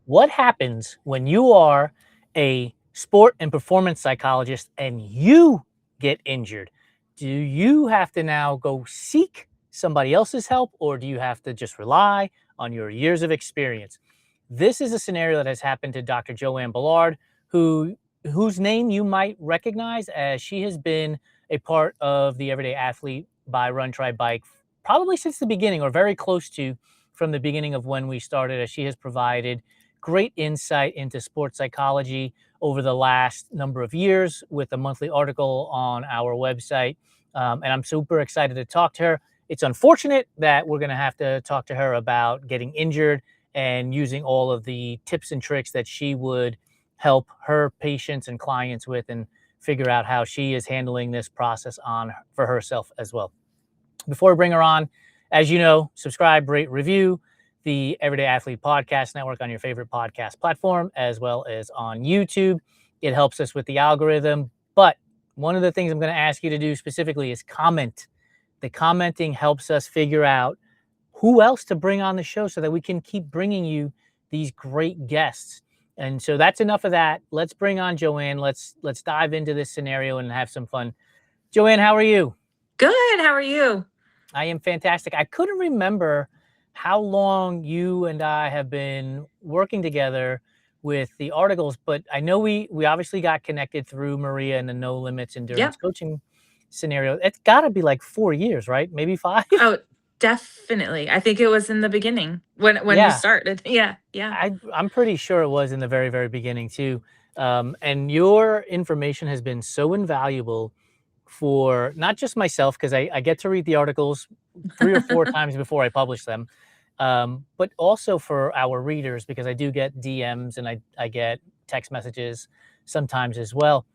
What happens when you are a sport and performance psychologist and you get injured? Do you have to now go seek somebody else's help, or do you have to just rely on your years of experience? This is a scenario that has happened to Dr. JoAnne Bullard, whose name you might recognize, as she has been a part of the Everyday Athlete by Run Try Bike probably since the beginning, or very close to from the beginning of when we started, as she has provided great insight into sports psychology over the last number of years with a monthly article on our website. And I'm super excited to talk to her. It's unfortunate that we're going to have to talk to her about getting injured and using all of the tips and tricks that she would help her patients and clients with, and figure out how she is handling this process for herself as well. Before we bring her on, as you know, subscribe, rate, review the Everyday Athlete Podcast Network on your favorite podcast platform, as well as on YouTube. It helps us with the algorithm. But one of the things I'm going to ask you to do specifically is comment. The commenting helps us figure out who else to bring on the show so that we can keep bringing you these great guests. And so that's enough of that. Let's bring on JoAnne. Let's dive into this scenario and have some fun. JoAnne, how are you? Good. How are you? I am fantastic. I couldn't remember how long you and I have been working together with the articles, but I know we obviously got connected through Maria and the No Limits Endurance Yep. Coaching scenario. It's got to be like 4 years, right? Maybe 5? Oh, definitely. I think it was in the beginning when we Yeah, started. Yeah. Yeah. I'm pretty sure it was in the very, very beginning too. And your information has been so invaluable for not just myself, because I get to read the articles 3 or 4 times before I publish them, but also for our readers, because I do get DMs and I get text messages sometimes as well.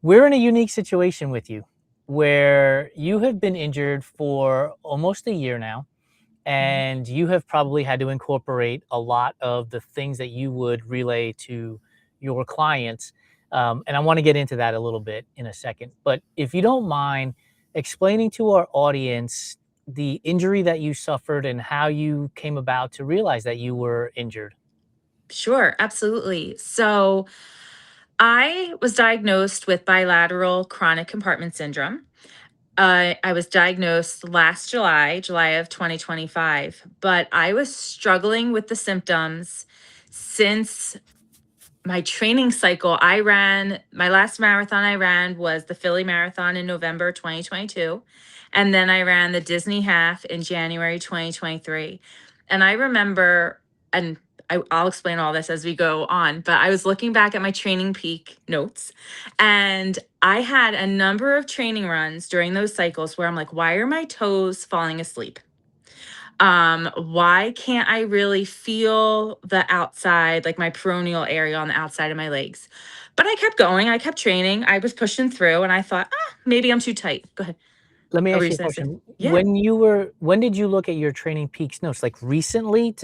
We're in a unique situation with you where you have been injured for almost a year now, Mhm. and you have probably had to incorporate a lot of the things that you would relay to your clients. And I want to get into that a little bit in a second. But if you don't mind explaining to our audience the injury that you suffered and how you came about to realize that you were injured. Sure. Absolutely. So I was diagnosed with bilateral chronic compartment syndrome. I was diagnosed last July of 2025, but I was struggling with the symptoms since my training cycle. My last marathon I ran was the Philly Marathon in November 2022. And then I ran the Disney Half in January 2023. And I remember, and I'll explain all this as we go on, but I was looking back at my training peak notes, and I had a number of training runs during those cycles where I'm like, why are my toes falling asleep? Why can't I really feel the outside, like my peroneal area on the outside of my legs? But I kept going, I kept training, I was pushing through, and I thought, maybe I'm too tight. Go ahead. Let me What were ask you you a gonna say? question. Yeah. When did you look at your Training Peaks notes? Like recently,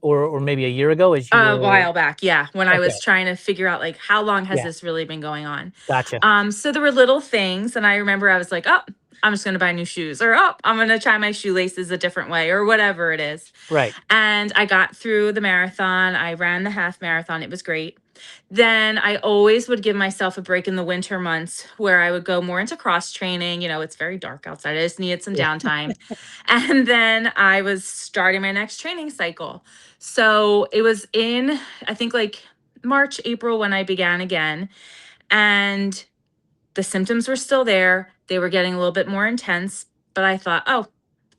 or maybe a year ago, as you A were. while back, yeah, when I Okay. was trying to figure out, like, how long has Yeah. this really been going on? Gotcha. So there were little things, and I remember I was like, "Oh, I'm just gonna buy new shoes," or, "Oh, I'm gonna try my shoelaces a different way," or whatever it is. Right. And I got through the marathon. I ran the half marathon. It was great. Then I always would give myself a break in the winter months where I would go more into cross training. It's very dark outside. I just needed some Yeah. downtime. And then I was starting my next training cycle. So it was in, I think, like March, April when I began again. And the symptoms were still there. They were getting a little bit more intense. But I thought, oh,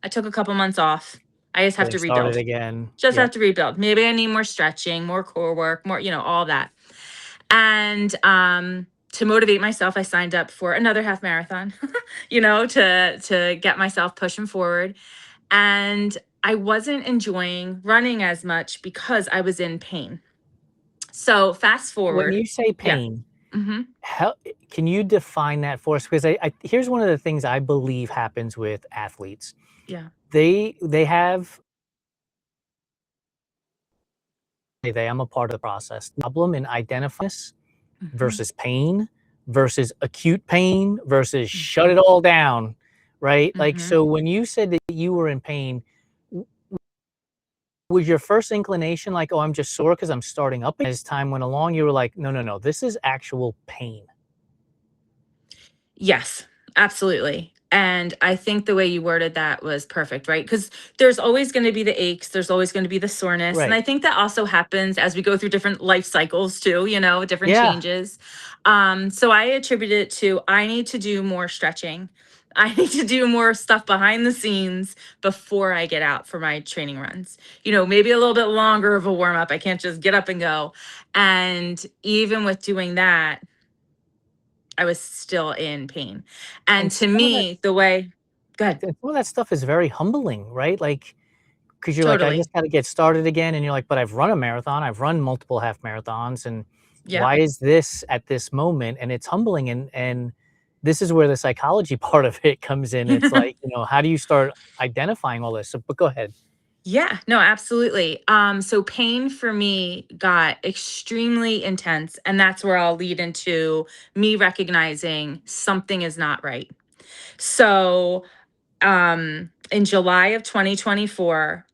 I took a couple months off. I just have Getting to started rebuild. again. Just Yeah. have to rebuild. Maybe I need more stretching, more core work, more, all that. And to motivate myself, I signed up for another half marathon, to get myself pushing forward. And I wasn't enjoying running as much because I was in pain. So fast When forward. you say Yeah. pain, Hmm. how can you define that for us? Because here's one of the things I believe happens with athletes. Yeah. They have I'm a part of the process. Problem in identifying Hmm. versus pain versus acute pain versus shut Hmm. it all down, right? Like, Hmm. so when you said that you were in pain, was your first inclination like, oh, I'm just sore because I'm starting up? As time went along, you were like, no, no, no, this is actual pain. Yes, absolutely. And I think the way you worded that was perfect, right? Because there's always going to be the aches, there's always going to be the soreness. And Right. I think that also happens as we go through different life cycles too, different Yeah. changes. So I attribute it to I need to do more stretching. I need to do more stuff behind the scenes before I get out for my training runs. Maybe a little bit longer of a warm up. I can't just get up and go. And even with doing that, I was still in pain. And And to me, the way good, some of that stuff is very humbling, right? Like, because you're like, I totally. just got to get started again. And you're like, but I've run a marathon, I've run multiple half marathons. And Yep. why is this at this moment? And it's humbling. And this is where the psychology part of it comes in. It's like, how do you start identifying all this? So, but go ahead. Yeah, no, absolutely. So pain for me got extremely intense, and that's where I'll lead into me recognizing something is not right. So, in July of 2024,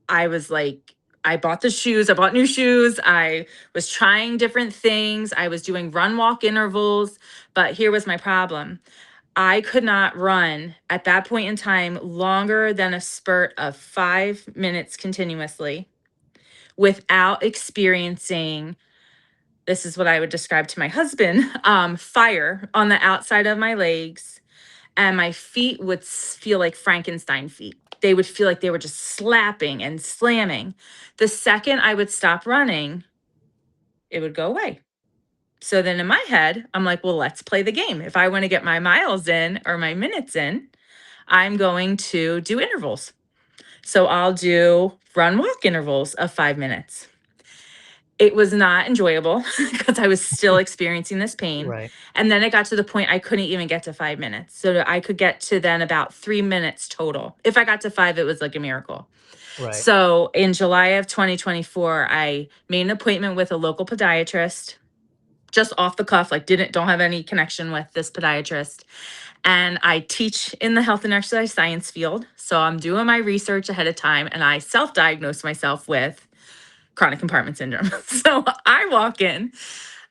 I was like, I bought the shoes, I bought new shoes, I was trying different things, I was doing run walk intervals, but here was my problem. I could not run at that point in time longer than a spurt of 5 minutes continuously without experiencing, this is what I would describe to my husband, fire on the outside of my legs. And my feet would feel like Frankenstein feet. They would feel like they were just slapping and slamming. The second I would stop running, it would go away. So then in my head, I'm like, well, let's play the game. If I want to get my miles in or my minutes in, I'm going to do intervals. So I'll do run walk intervals of 5 minutes. It was not enjoyable because I was still experiencing this pain. Right. And then it got to the point I couldn't even get to 5 minutes. So I could get to then about 3 minutes total. If I got to five, it was like a miracle. Right. So in July of 2024, I made an appointment with a local podiatrist just off the cuff, like don't have any connection with this podiatrist. And I teach in the health and exercise science field. So I'm doing my research ahead of time and I self-diagnosed myself with chronic compartment syndrome. So I walk in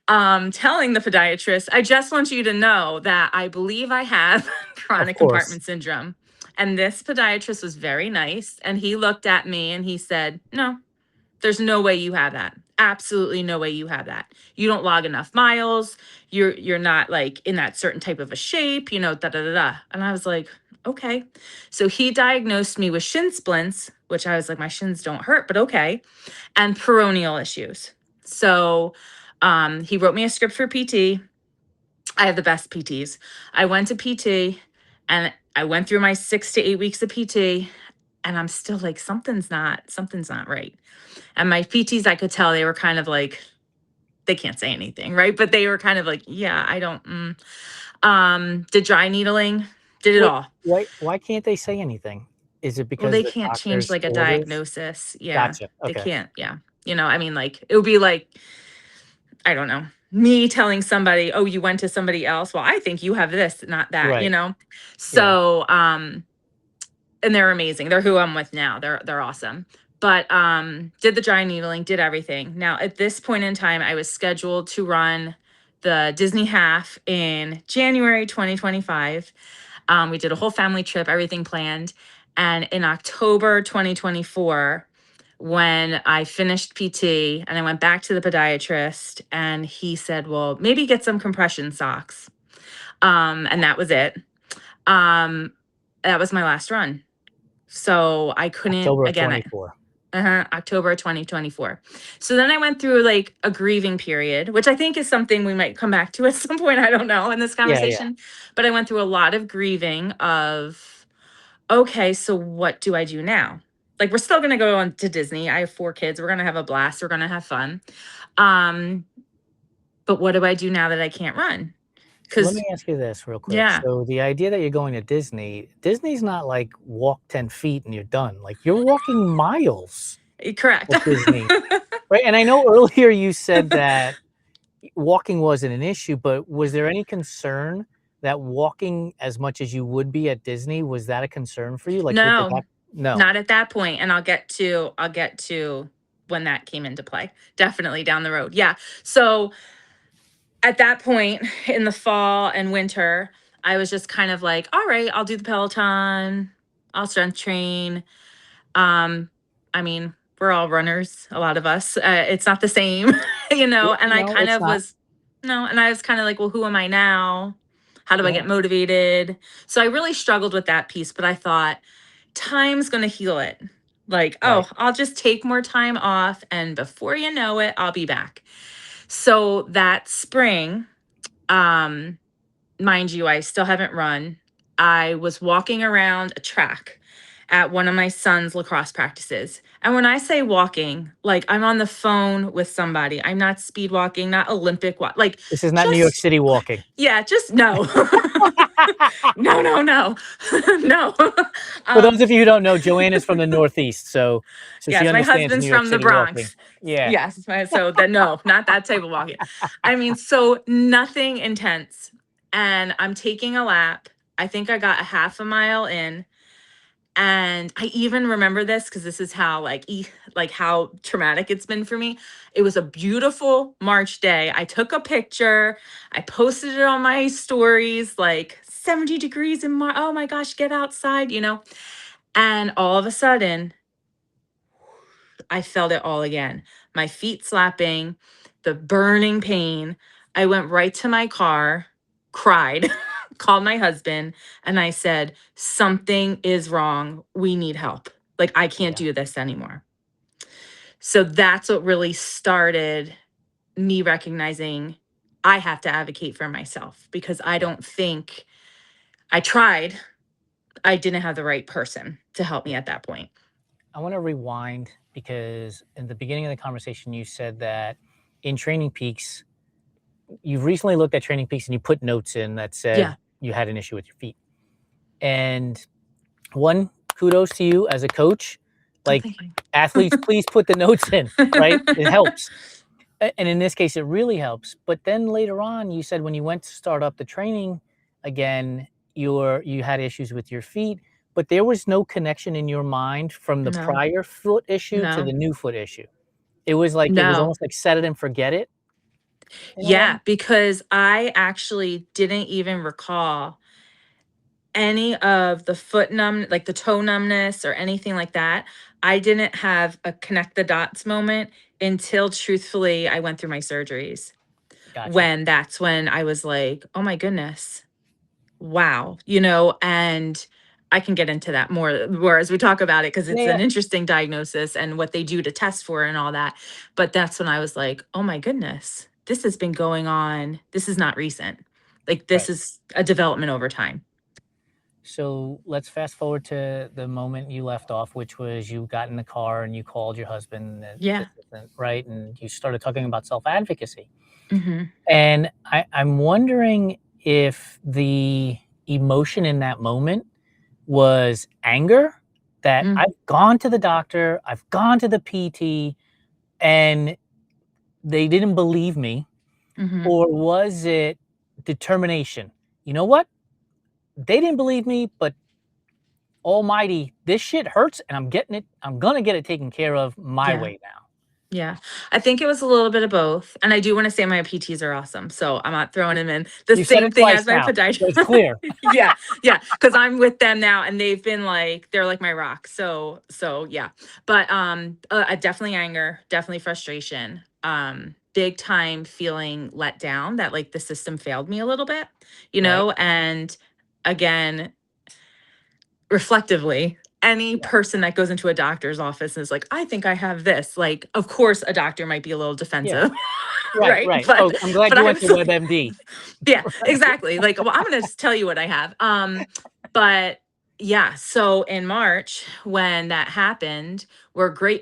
telling the podiatrist, I just want you to know that I believe I have Of chronic course. compartment syndrome. And this podiatrist was very nice. And he looked at me and he said, no, there's no way you have that. Absolutely no way you have that. You don't log enough miles. You're not like in that certain type of a shape, da da da da. And I was like, okay. So he diagnosed me with shin splints, which I was like, my shins don't hurt, but okay, and peroneal issues. So he wrote me a script for PT. I have the best PTs. I went to PT and I went through my 6 to 8 weeks of PT and I'm still like, something's not right. And my PTs, I could tell they were kind of like, they can't say anything, right? But they were kind of like, yeah, I don't. Did dry needling, did it Wait, all. why can't they say anything? Is it Well, because they the can't change doctor's like a orders? diagnosis. Yeah, Gotcha. they Okay. can't. Yeah, I mean, like it would be like, I don't know, me telling somebody, oh, you went to somebody else. Well, I think you have this, not that. Right. Yeah. So, and they're amazing. They're who I'm with now. They're awesome. But did the dry needling, did everything. Now at this point in time, I was scheduled to run the Disney half in January 2025. We did a whole family trip, everything planned. And in October 2024, when I finished PT and I went back to the podiatrist, and he said, well, maybe get some compression socks. And that was it. Um, that was my last run. So I couldn't, October of again, 24. October 2024. So then I went through like a grieving period, which I think is something we might come back to at some point. I don't know in this Yeah, yeah. conversation, but I went through a lot of grieving of, okay, so what do I do now? Like we're still going to go on to Disney. I have 4 kids. We're going to have a blast. We're going to have fun. Um, but what do I do now that I can't run? So let Cause me ask you this real quick. yeah, So the idea that you're going to Disney's not like walk 10 feet and you're done. Like you're walking miles correct. at Disney, right? And I know earlier you said that walking wasn't an issue, but was there any concern that walking as much as you would be at Disney, was that a concern for you? Like, No, No. Not at that point, and I'll get to when that came into play. Definitely down the road. Yeah. So at that point in the fall and winter, I was just kind of like, all right, I'll do the Peloton, I'll strength train. Um, I mean, we're all runners, a lot of us. It's not the same, Yeah, and I no, kind it's of not. was, no, and I was kind of like, well, who am I now? How do I Yeah, get motivated? So I really struggled with that piece, but I thought time's going to heal it. Like, right. oh, I'll just take more time off, and before you know it, I'll be back. So that spring, um, mind you, I still haven't run. I was walking around a track at one of my son's lacrosse practices. And when I say walking, like I'm on the phone with somebody. I'm not speed walking, not Olympic walk. Like This is not New York just City walking. yeah, just no. No, no, no. No. For those um of you who don't know, JoAnne is from the Northeast, so she yes, my understands New husband's York from the City walking. Bronx. Yeah, Yes, so that no, not that type of walking. I mean, so nothing intense. And I'm taking a lap. I think I got a half a mile in. And I even remember this because this is how like how traumatic it's been for me. It was a beautiful March day. I took a picture. I posted it on my stories, like 70 degrees in March. Oh my gosh, get outside. And all of a sudden, I felt it all again. My feet slapping, the burning pain. I went right to my car, cried, called my husband, and I said, something is wrong. We need help. Like, I can't yeah. do this anymore. So that's what really started me recognizing I have to advocate for myself because I Yeah, don't think I tried. I didn't have the right person to help me yeah. at that point. I want to rewind because in the beginning of the conversation, you said that in Training Peaks, you've recently looked at Training Peaks and you put notes in that said Yeah. you had an issue with your feet. And one, kudos to you as a coach. Oh, Like thank you. athletes, please put the notes in, right? It helps. And in this case, it really helps. But then later on, you said when you went to start up the training again, you had issues with your feet, but there was no connection in your mind from the No, prior foot issue to no, the new foot issue. It was no. almost like set it and forget it in a way. Yeah, because I actually didn't even recall any of the foot numb, like the toe numbness or anything like that. I didn't have a connect the dots moment until truthfully I went through my surgeries. Gotcha. When that's when I was like, oh my goodness, wow, and I can get into that more as we talk about it because Yeah, it's yeah. an interesting diagnosis and what they do to test for and all that. But that's when I was like, oh my goodness, this has been going on. This is not recent. Like this Right. is a development over time. So let's fast forward to the moment you left off, which was you got in the car and you called your husband, and Yeah. this isn't right, and you started talking about self-advocacy. Hmm. And I'm wondering if the emotion in that moment was anger that Mm, I've gone to the doctor, I've gone to the PT, and they didn't believe me, hmm. or was it determination? You know what? They didn't believe me, but almighty, this shit hurts and I'm gonna get it taken care of my Yeah. way now. Yeah. I think it was a little bit of both. And I do want to say my PTs are awesome. So I'm not throwing them in the You said same it thing twice as my now, podiatrist. so it's clear. Yeah. Yeah. Cause I'm with them now and they've been like, they're like my rock. So yeah. But definitely anger, definitely frustration. Big time feeling let down that like the system failed me a little bit, Right? and again, reflectively, any Yeah. person that goes into a doctor's office and is like, I think I have this, like, of course a doctor might be a little Yeah. defensive. Right, Right, right. but Oh, I'm glad you I went to was like, WebMD. yeah, exactly, like, well, I'm gonna tell you what I have. But yeah, so in March when that happened,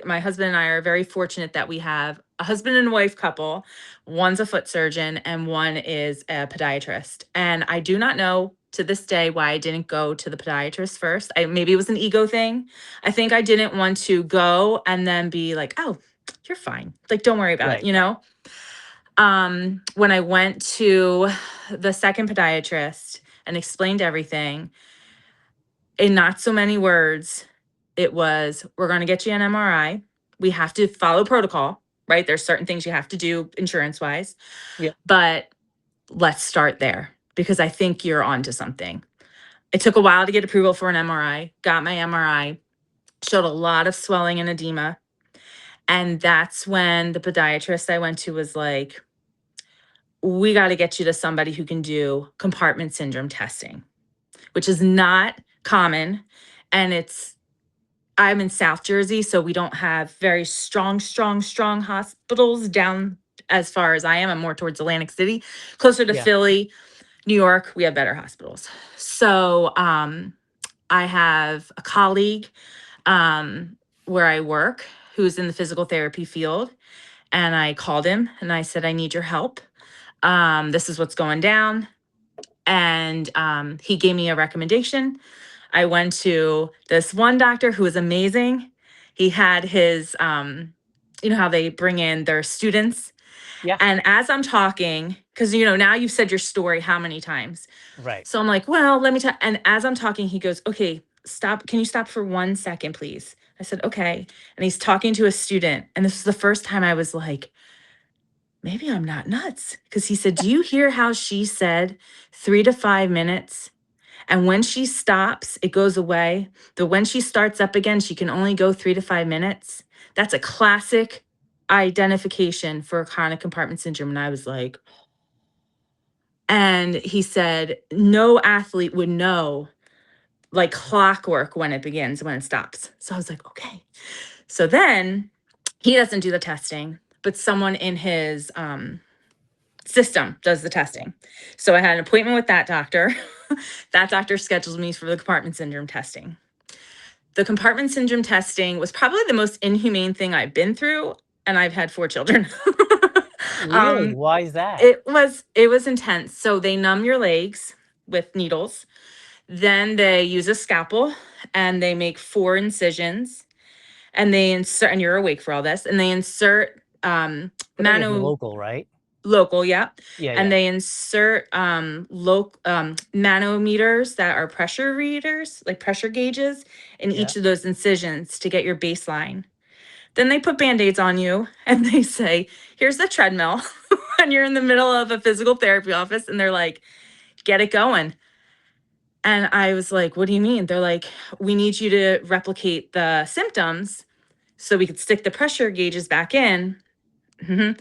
my husband and I are very fortunate that we have a husband and wife couple. One's a foot surgeon and one is a podiatrist, and I do not know to this day why I didn't go to the podiatrist first. Maybe it was an ego thing. I think I didn't want to go and then be like, oh, you're fine, like, don't worry about Right. it. When I went to the second podiatrist and explained everything in not so many words, it was, we're going to get you an MRI. We have to follow protocol, right? There's certain things you have to do insurance wise, Yeah. but let's start there because I think you're onto something. It took a while to get approval for an MRI, got my MRI, showed a lot of swelling and edema. And that's when the podiatrist I went to was like, we got to get you to somebody who can do compartment syndrome testing, which is not common. And I'm in South Jersey, so we don't have very strong hospitals down as far as I am. I'm more towards Atlantic City, closer to Yeah. Philly, New York. We have better hospitals. So I have a colleague where I work who's in the physical therapy field. And I called him and I said, I need your help. This is what's going down. And he gave me a recommendation. I went to this one doctor who was amazing. He had his, you know, how they bring in their students. Yeah. And as I'm talking, because, you know, now you've said your story how many times? Right. So I'm like, well, let me tell. And as I'm talking, he goes, okay, stop. Can you stop for 1 second, please? I said, okay. And he's talking to a student. And this was the first time I was like, maybe I'm not nuts. Because he said, do you hear how she said 3 to 5 minutes? And when she stops, it goes away. But when she starts up again, she can only go 3 to 5 minutes. That's a classic identification for chronic compartment syndrome. And I was like, and he said, no athlete would know like clockwork when it begins, when it stops. So I was like, okay. So then he doesn't do the testing, but someone in his system does the testing. So I had an appointment with that doctor. That doctor schedules me for the compartment syndrome testing. The compartment syndrome testing was probably the most inhumane thing I've been through, and I've had 4 children. Really? Why is that? It was intense. So they numb your legs with needles. Then they use a scalpel and they make 4 incisions and they insert, and you're awake for all this, and they insert I think it's mano local, right? local, yeah. Yeah. And Yeah. they insert manometers that are pressure readers, like pressure gauges, in Yeah. each of those incisions to get your baseline. Then they put band-aids on you and they say, here's the treadmill. And you're in the middle of a physical therapy office and they're like, get it going. And I was like, what do you mean? They're like, we need you to replicate the symptoms so we could stick the pressure gauges back in. Mhm.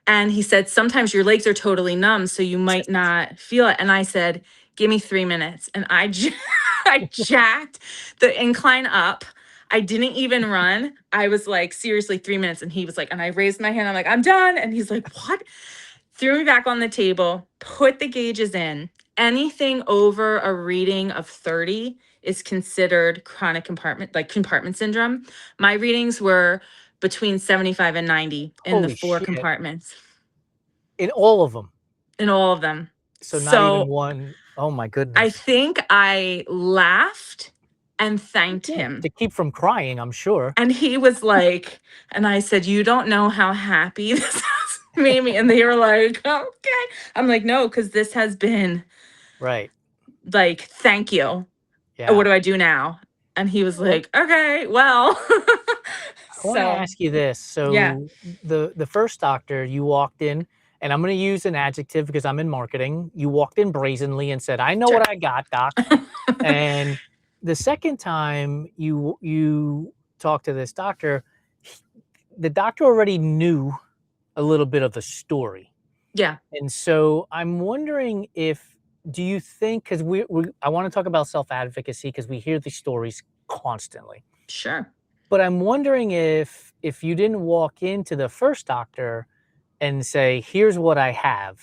And he said, sometimes your legs are totally numb, so you might not feel it. And I said, give me 3 minutes. And I jacked the incline up. I didn't even run. I was like, seriously, 3 minutes. And he was like, and I raised my hand. I'm like, I'm done. And he's like, what? Threw me back on the table, put the gauges in. Anything over a reading of 30 is considered chronic compartment syndrome. My readings were between 75 and 90 in the Holy 4 shit. compartments, In all of them. in all of them. So not even So one. Oh my I goodness. think I laughed and thanked Yeah. him. To keep from crying, I'm sure. And he was like, and I said, you don't know how happy this has made me. And they were like, okay. I'm like, no, because this has been Right. like, thank you. What Yeah. do I do now? And he was Well, like, okay, well. I want to So, ask you this. yeah, So the first doctor you walked in, and I'm going to use an adjective because I'm in marketing. You walked in brazenly and said, "I know sure. what I got, doc." And the second time you talked to this doctor, the doctor already knew a little bit of the story. Yeah, And so I'm wondering if do you think because we I want to talk about self-advocacy because we hear these stories constantly. sure. But I'm wondering if you didn't walk into the first doctor and say, "Here's what I have,"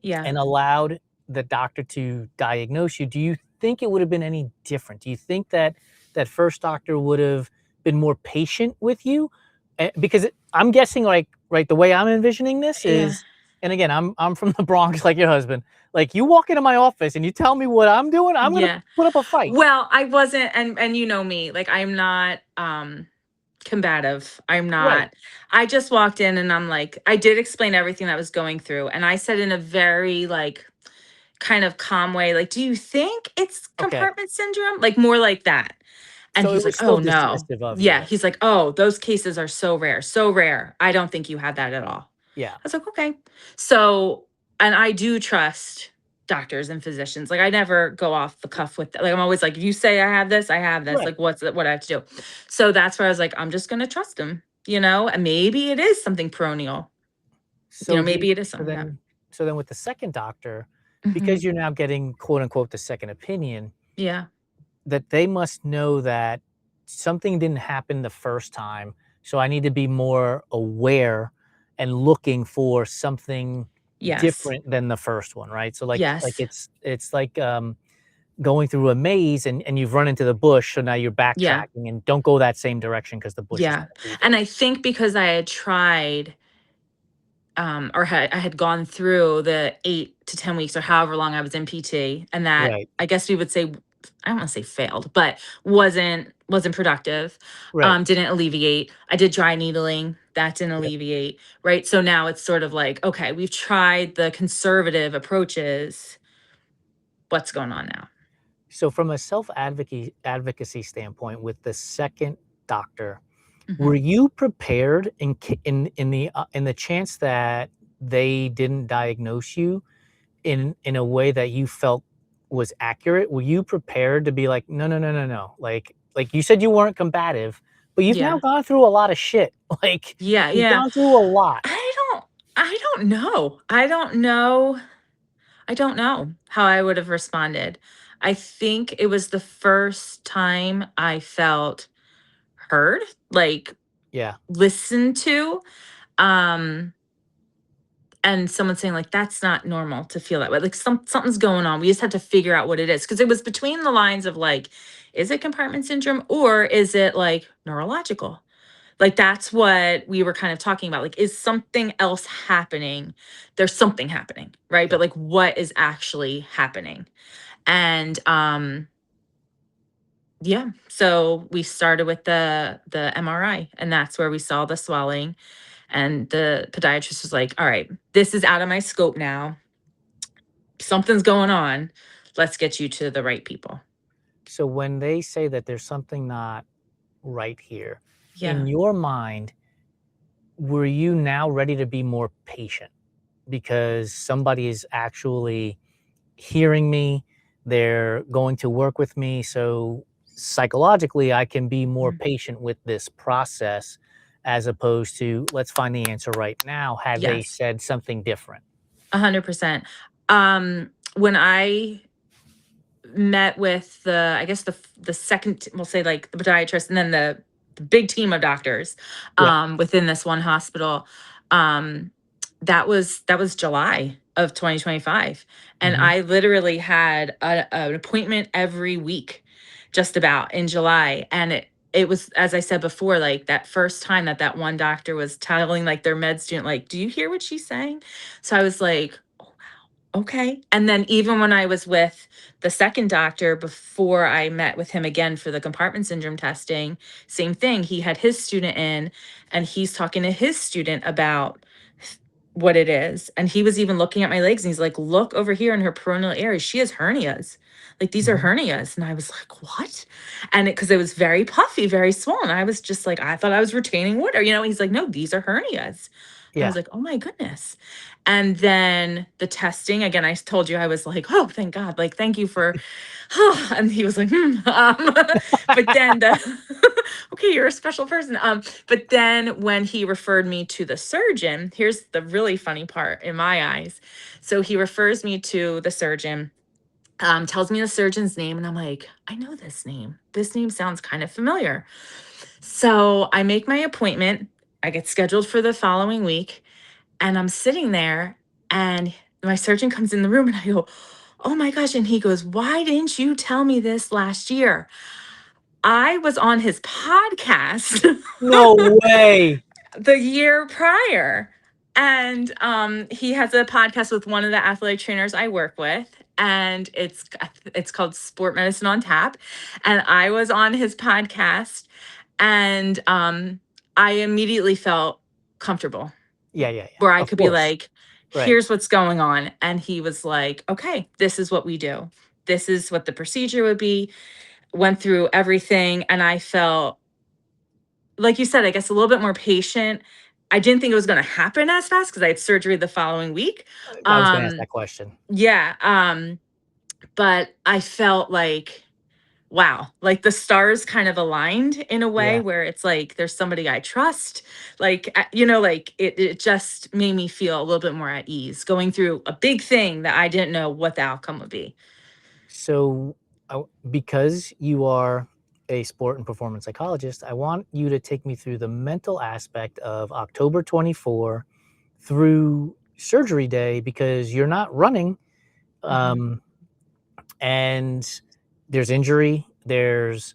Yeah. and allowed the doctor to diagnose you, do you think it would have been any different? Do you think that that first doctor would have been more patient with you? Because I'm guessing, like, right, the way I'm envisioning this Yeah. is, and again, I'm from the Bronx, like your husband. Like, you walk into my office and you tell me what I'm doing, I'm gonna Yeah. put up a fight. Well, I wasn't, and you know me, like I'm not combative. I'm Right. not. I just walked in and I'm like, I did explain everything that was going through. And I said in a very like kind of calm way, like, do you think it's Okay. compartment syndrome? Like more like that. And So it he's like, was still "Oh, no." dismissive of you Yeah, though. he's like, "Oh, those cases are so rare, so rare. I don't think you had that at all." Yeah. I was like, "Okay." So, and I do trust doctors and physicians. Like, I never go off the cuff with like, I'm always like, "If you say I have this, I have this. Right. Like, what I have to do?" So that's where I was like, "I'm just gonna trust him," and maybe it is something peroneal. So Maybe it is so something. Yeah. then so then with the second doctor, because Mhm. you're now getting quote unquote the second opinion, Yeah. that they must know that something didn't happen the first time. So I need to be more aware and looking for something Yes. different than the first one, right? So like Yes. it's like going through a maze and you've run into the bush, so now you're Yeah. backtracking and don't go that same direction because the bush is Yeah. gonna be And there. I think because I had tried or I had gone through the 8 to 10 weeks or however long I was in PT, and that Right. I guess we would say, I don't wanna say failed, but wasn't productive, Right. didn't alleviate. I did dry needling, that didn't Yep. alleviate, right? So now it's sort of like, okay, we've tried the conservative approaches. What's going on now? So from a self advocacy standpoint with the second doctor, were Mhm. you prepared in the chance that they didn't diagnose you in a way that you felt was accurate? Were you prepared to be like, "No, no, no, no, no." Like you said you weren't combative, but you've now Yeah. gone through a lot of shit. Like, Yeah, you've yeah. gone through a lot. I don't I don't know. I don't know how I would have responded. I think it was the first time I felt heard, like Yeah, listened to, um, and someone saying like that's not normal to feel that way. Like something's going on. We just have to figure out what it is because it was between the lines of like, is it compartment syndrome or is it like neurological? Like that's what we were kind of talking about. Like, is something else happening? There's something happening, right? yeah. But like what is actually happening? And yeah, so we started with the MRI and that's where we saw the swelling and the podiatrist was like, "All right, this is out of my scope now. Something's going on. Let's get you to the right people." So when they say that there's something not right here, in Yeah. your mind, were you now ready to be more patient? Because somebody is actually hearing me, they're going to work with me, so psychologically, I can be more Mhm. patient with this process as opposed to, "Let's find the answer right now," had they Yes. said something different. 100%. When I met with I guess the second, we'll say like the podiatrist and then the big team of doctors Yeah. within this one hospital. Um, that was July of 2025, and Mhm. I literally had an appointment every week, just about in July, and it was as I said before, like that first time that one doctor was telling like their med student, like, "Do you hear what she's saying?" So I was like, okay. And then even when I was with the second doctor before I met with him again for the compartment syndrome testing, same thing. He had his student in and he's talking to his student about what it is. And he was even looking at my legs and he's like, "Look over here in her peroneal area. She has hernias. Like these are Mhm. hernias." And I was like, "What?" And because it was very puffy, very swollen. I was just like, I thought I was retaining water. He's like, "No, these are hernias." And I was Yeah. like, "Oh my goodness." And then the testing, again, I told you I was like, "Oh, thank God. Like, thank you for," and he was like, "Hmm." But then okay, you're a special person. But then when he referred me to the surgeon, here's the really funny part in my eyes. So he refers me to the surgeon, tells me the surgeon's name, and I'm like, I know this name. This name sounds kind of familiar. So I make my appointment. I get scheduled for the following week. And I'm sitting there and my surgeon comes in the room and I go, "Oh my gosh." And he goes, "Why didn't you tell me this last year?" I was on his podcast No way. the year prior. And he has a podcast with one of the athletic trainers I work with. And it's called Sport Medicine on Tap. And I was on his podcast and I immediately felt comfortable Yeah, yeah, yeah. where I Of could be course. like, Right. "Here's what's going on." And he was like, "Okay, this is what we do. This is what the procedure would be." went through everything, and I felt, like you said, I guess a little bit more patient. I didn't think it was going to happen as fast because I had surgery the following week. I was gonna ask Um, that question. yeah. But I felt like, wow, like the stars kind of aligned in a way Yeah. where it's like there's somebody I trust. Like, like it just made me feel a little bit more at ease going through a big thing that I didn't know what the outcome would be. So, because you are a sport and performance psychologist, I want you to take me through the mental aspect of October 24 through surgery day because you're not running. Hmm. Um, and there's injury, there's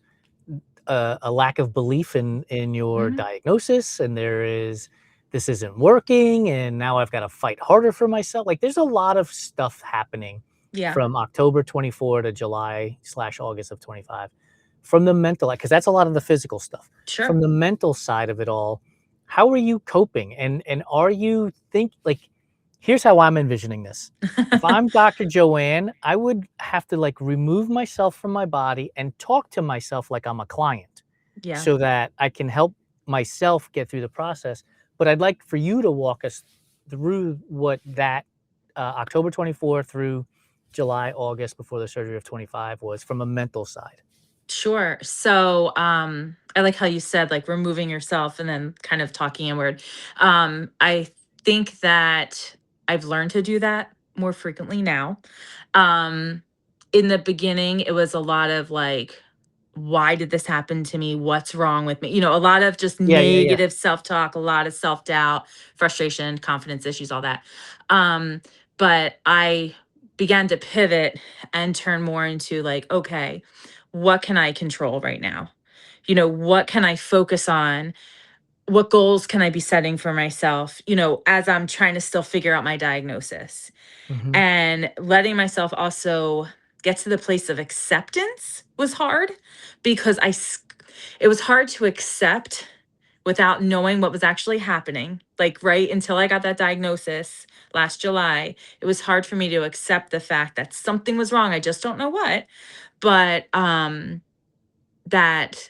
a lack of belief in your Hmm. diagnosis, and there is this isn't working, and now I've got to fight harder for myself. Like there's a lot of stuff happening Yeah, from October 24 to July slash August of 25 from the mental, because that's a lot of the physical stuff. sure. From the mental side of it all, how are you coping? And are you think like here's how I'm envisioning this. If I'm Dr. JoAnne, I would have to like remove myself from my body and talk to myself like I'm a client Yeah, so that I can help myself get through the process. But I'd like for you to walk us through what that October 24 through July, August before the surgery of 25 was from a mental side. sure. So, I like how you said like removing yourself and then kind of talking inward. I think that I've learned to do that more frequently now. Um, in the beginning, it was a lot of like, why did this happen to me? What's wrong with me? A lot of just Yeah, yeah, yeah. negative self talk, a lot of self doubt, frustration, confidence issues, all that. Um, but I began to pivot and turn more into like, okay, what can I control right now? What can I focus on? What goals can I be setting for myself, as I'm trying to still figure out my diagnosis? Hmm. And letting myself also get to the place of acceptance was hard because it was hard to accept without knowing what was actually happening. Like right until I got that diagnosis last July, it was hard for me to accept the fact that something was wrong. I just don't know what, but that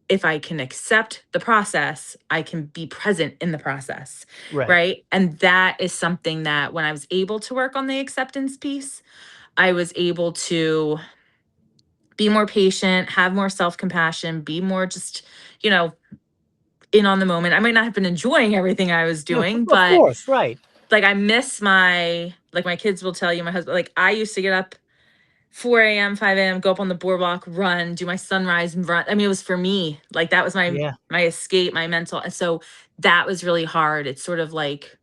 if I can accept the process, I can be present in the process, Right. right? And that is something that when I was able to work on the acceptance piece, I was able to be more patient, have more self compassion, be more just, you know, in on the moment. I might not have been enjoying everything I was No, doing, of but course, right. like I miss like my kids will tell you, my husband, like I used to get up 4 a.m., 5 a.m., go up on the boardwalk, run, do my sunrise and run. I mean, it was for me. Like that was Yeah, my escape, my mental. And so that was really hard. It's sort of like,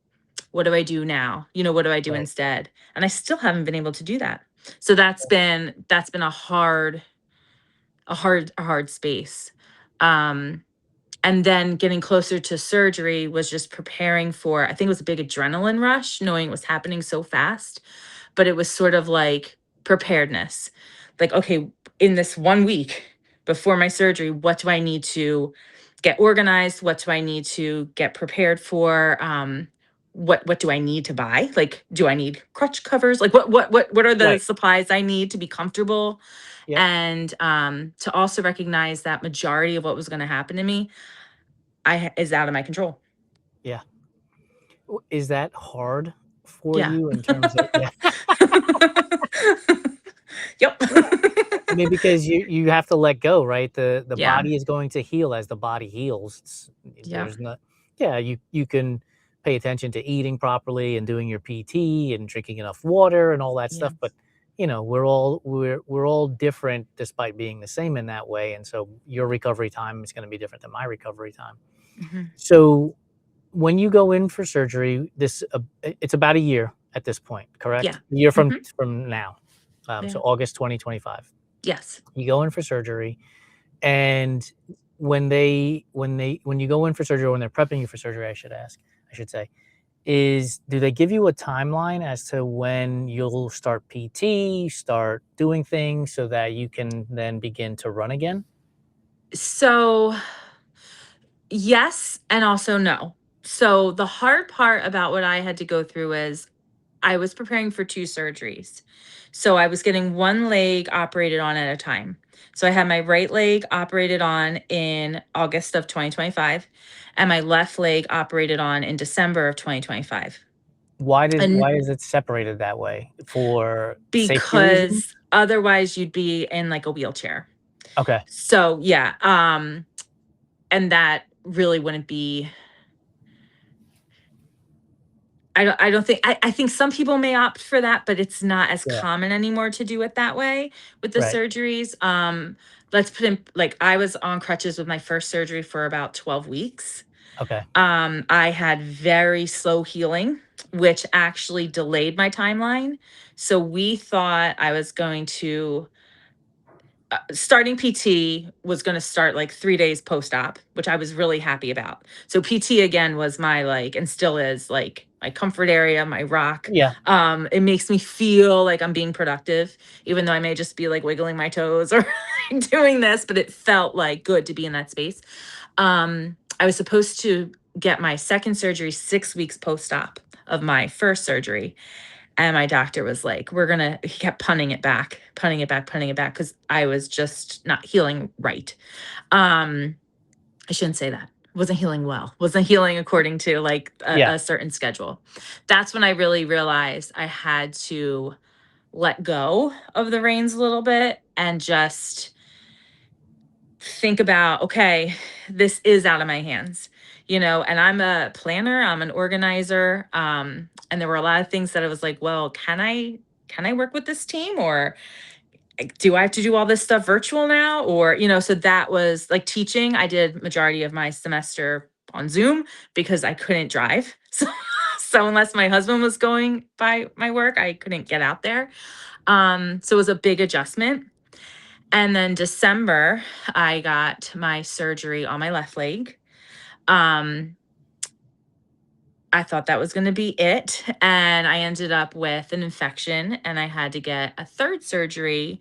what do I do now? What do I do right. instead? And I still haven't been able to do that. So that's been a hard space. Um, and then getting closer to surgery was just preparing for, I think it was a big adrenaline rush, knowing it was happening so fast, but it was sort of like preparedness. Like, okay, in this 1 week before my surgery, what do I need to get organized? What do I need to get prepared for? What do I need to buy? Like, do I need crutch covers? Like, what are the Right. supplies I need to be comfortable? Yep. And to also recognize that majority of what was going to happen to me, is out of my control. Yeah. Is that hard for Yeah. you in terms of yeah. Yep. Yeah. I mean, because you have to let go, right? The Yeah. body is going to heal as the body heals. Yeah. There's not yeah, you can pay attention to eating properly and doing your PT and drinking enough water and all that Yeah. stuff, but, we're all different despite being the same in that way, and so your recovery time is gonna be different than my recovery time. Mhm. So, when you go in for surgery, it's about a year at this point, Yeah. correct? A year from Mhm. from now, so Yeah. August 2025. Yes. You go in for surgery, and when you go in for surgery, or when they're prepping you for surgery, I should say, is do they give you a timeline as to when you'll start PT, start doing things so that you can then begin to run again? So, yes, and also no. So, the hard part about what I had to go through is I was preparing for 2 surgeries. So, I was getting one leg operated on at a time. So I had my right leg operated on in August of 2025 and my left leg operated on in December of 2025. And Why is it separated that way? For safety reasons? because otherwise you'd be in like a wheelchair. Okay. So yeah, and that really wouldn't be. I don't think I think some people may opt for that, but it's not as Yeah. common anymore to do it that way with the Right. surgeries. Let's put in like I was on crutches with my first surgery for about 12 weeks. Okay. I had very slow healing, which actually delayed my timeline. So we thought I was going to starting PT was going to start like 3 days post op, which I was really happy about. So PT again was my like, and still is like my comfort area, my rock. Yeah. It makes me feel like I'm being productive, even though I may just be like wiggling my toes or doing this, but it felt like good to be in that space. I was supposed to get my second surgery 6 weeks post op of my first surgery. And my doctor was like, he kept punning it back, punning it back, punning it back because I was just not healing right. Um, I shouldn't say that. Wasn't healing well, wasn't healing according to like Yeah. a certain schedule. That's when I really realized I had to let go of the reins a little bit and just think about, okay, this is out of my hands, and I'm a planner, I'm an organizer. And there were a lot of things that I was like, well, can I work with this team, or like, do I have to do all this stuff virtual now? Or, so that was like teaching. I did majority of my semester on Zoom because I couldn't drive. So unless my husband was going by my work, I couldn't get out there. So it was a big adjustment. And then December, I got my surgery on my left leg. Um, I thought that was going to be it. And I ended up with an infection and I had to get a third surgery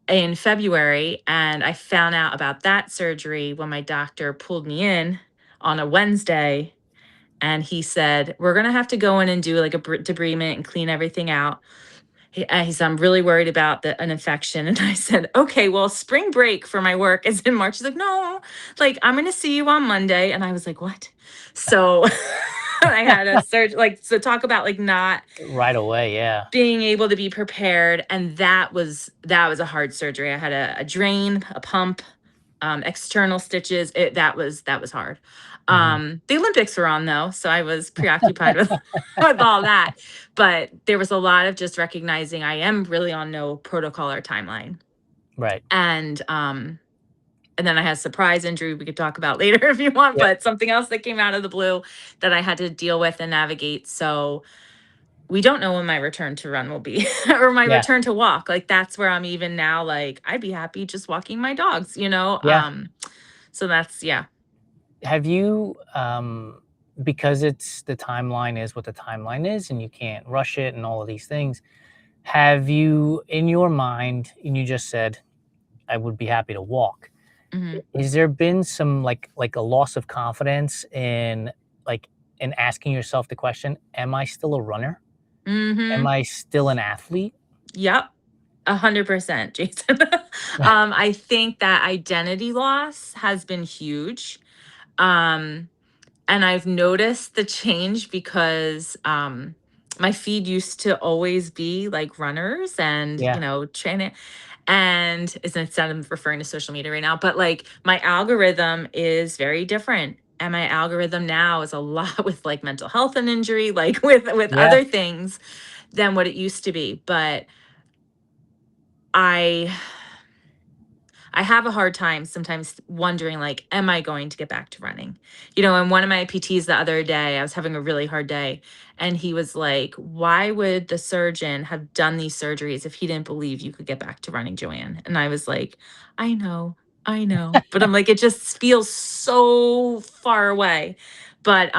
in February. And I found out about that surgery when my doctor pulled me in on a Wednesday. And he said, we're going to have to go in and do like a debridement and clean everything out. He said, I'm really worried about an infection. And I said, okay, well, spring break for my work is in March. He's like, no, like, I'm going to see you on Monday. And I was like, what? So I had a surgery, like, so talk about like not Right away. Yeah. being able to be prepared. And that was a hard surgery. I had a drain, a pump, external stitches. That was hard. Mhm. The Olympics were on though, so I was preoccupied with with all that. But there was a lot of just recognizing I am really on no protocol or timeline. Right. And then I had a surprise injury we could talk about later if you want, Yep. but something else that came out of the blue that I had to deal with and navigate. So we don't know when my return to run will be or my Yeah. return to walk. Like that's where I'm even now, like I'd be happy just walking my dogs. Yeah. So that's yeah. Have you, because it's the timeline is what the timeline is and you can't rush it and all of these things, have you in your mind, and you just said, I would be happy to walk. Mhm. Has there been some like a loss of confidence like in asking yourself the question, am I still a runner? Am Mhm. I still an athlete? Yep. 100%, Jason. I think that identity loss has been huge. Um, and I've noticed the change because my feed used to always be like runners and, Yeah. training. And it's instead of referring to social media right now, but like my algorithm is very different. And my algorithm now is a lot with like mental health and injury, like with Yeah. other things than what it used to be. But I I have a hard time sometimes wondering like, am I going to get back to running? And one of my PTs the other day, I was having a really hard day, and he was like, why would the surgeon have done these surgeries if he didn't believe you could get back to running, JoAnne? And I was like, I know, I know. But I'm like, it just feels so far away. But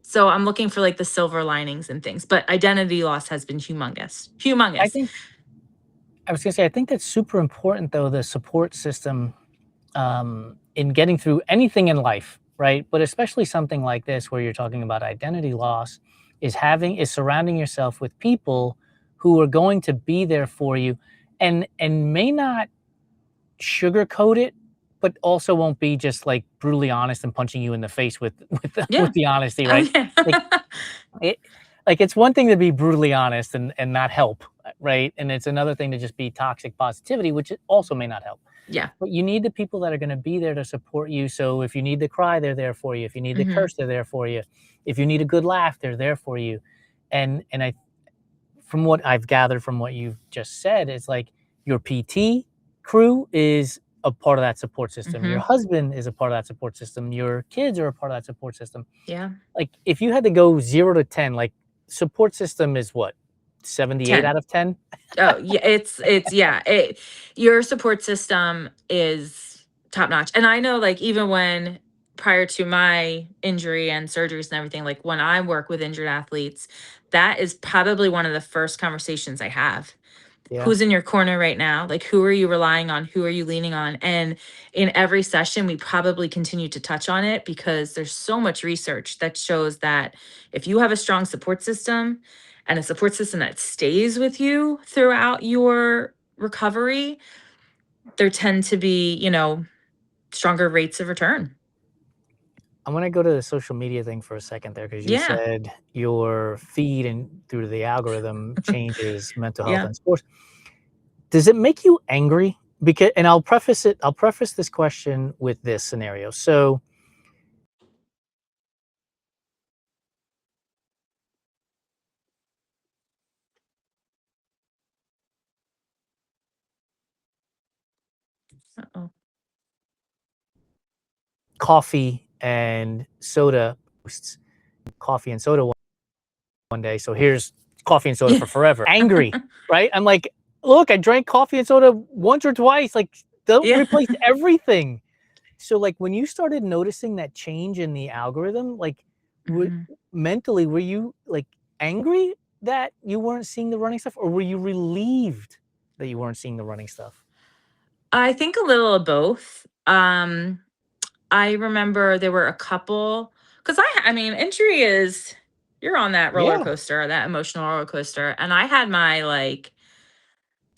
so I'm looking for like the silver linings and things. But identity loss has been humongous. I Humongous. think I was gonna say, I think that's super important though, the support system in getting through anything in life, right? But especially something like this, where you're talking about identity loss, is surrounding yourself with people who are going to be there for you, and may not. sugarcoat it, but also won't be just like brutally honest and punching you in the face with Yeah. with the honesty, Oh, right? yeah. Like it, like it's one thing to be brutally honest and not help, right? And it's another thing to just be toxic positivity, which also may not help. Yeah. But you need the people that are going to be there to support you. So if you need to cry, they're there for you. If you need to Mhm. curse, they're there for you. If you need a good laugh, they're there for you. And I, from what I've gathered from what you've just said, it's like your PT crew is a part of that support system. Your Mhm. husband is a part of that support system. Your kids are a part of that support system. Yeah. Like if you had to go 0 to 10, like support system is what? 78 10. out of 10? Oh, yeah, it's yeah, your support system is top notch. And I know, like, even when prior to my injury and surgeries and everything, like, when I work with injured athletes, that is probably one of the first conversations I have. Yeah. Who's in your corner right now? Like, who are you relying on? Who are you leaning on? And in every session, we probably continue to touch on it because there's so much research that shows that if you have a strong support system and a support system that stays with you throughout your recovery, there tend to be, stronger rates of return. I'm gonna go to the social media thing for a second there because you Yeah. said your feed and through the algorithm changes mental health Yeah. and sports. Does it make you angry? Because, and I'll preface this question with this scenario. So Uh-oh. coffee and soda posts, coffee and soda one day. So here's coffee and soda Yeah. for forever. Angry, right? I'm like, look, I drank coffee and soda once or twice. Like, don't Yeah. replace everything. So, like, when you started noticing that change in the algorithm, like, w Mhm. mentally, were you, like, angry that you weren't seeing the running stuff, or were you relieved that you weren't seeing the running stuff? I think a little of both. I remember there were a couple because I mean, injury is you're on that roller Yeah, coaster, that emotional roller coaster. And I had my like,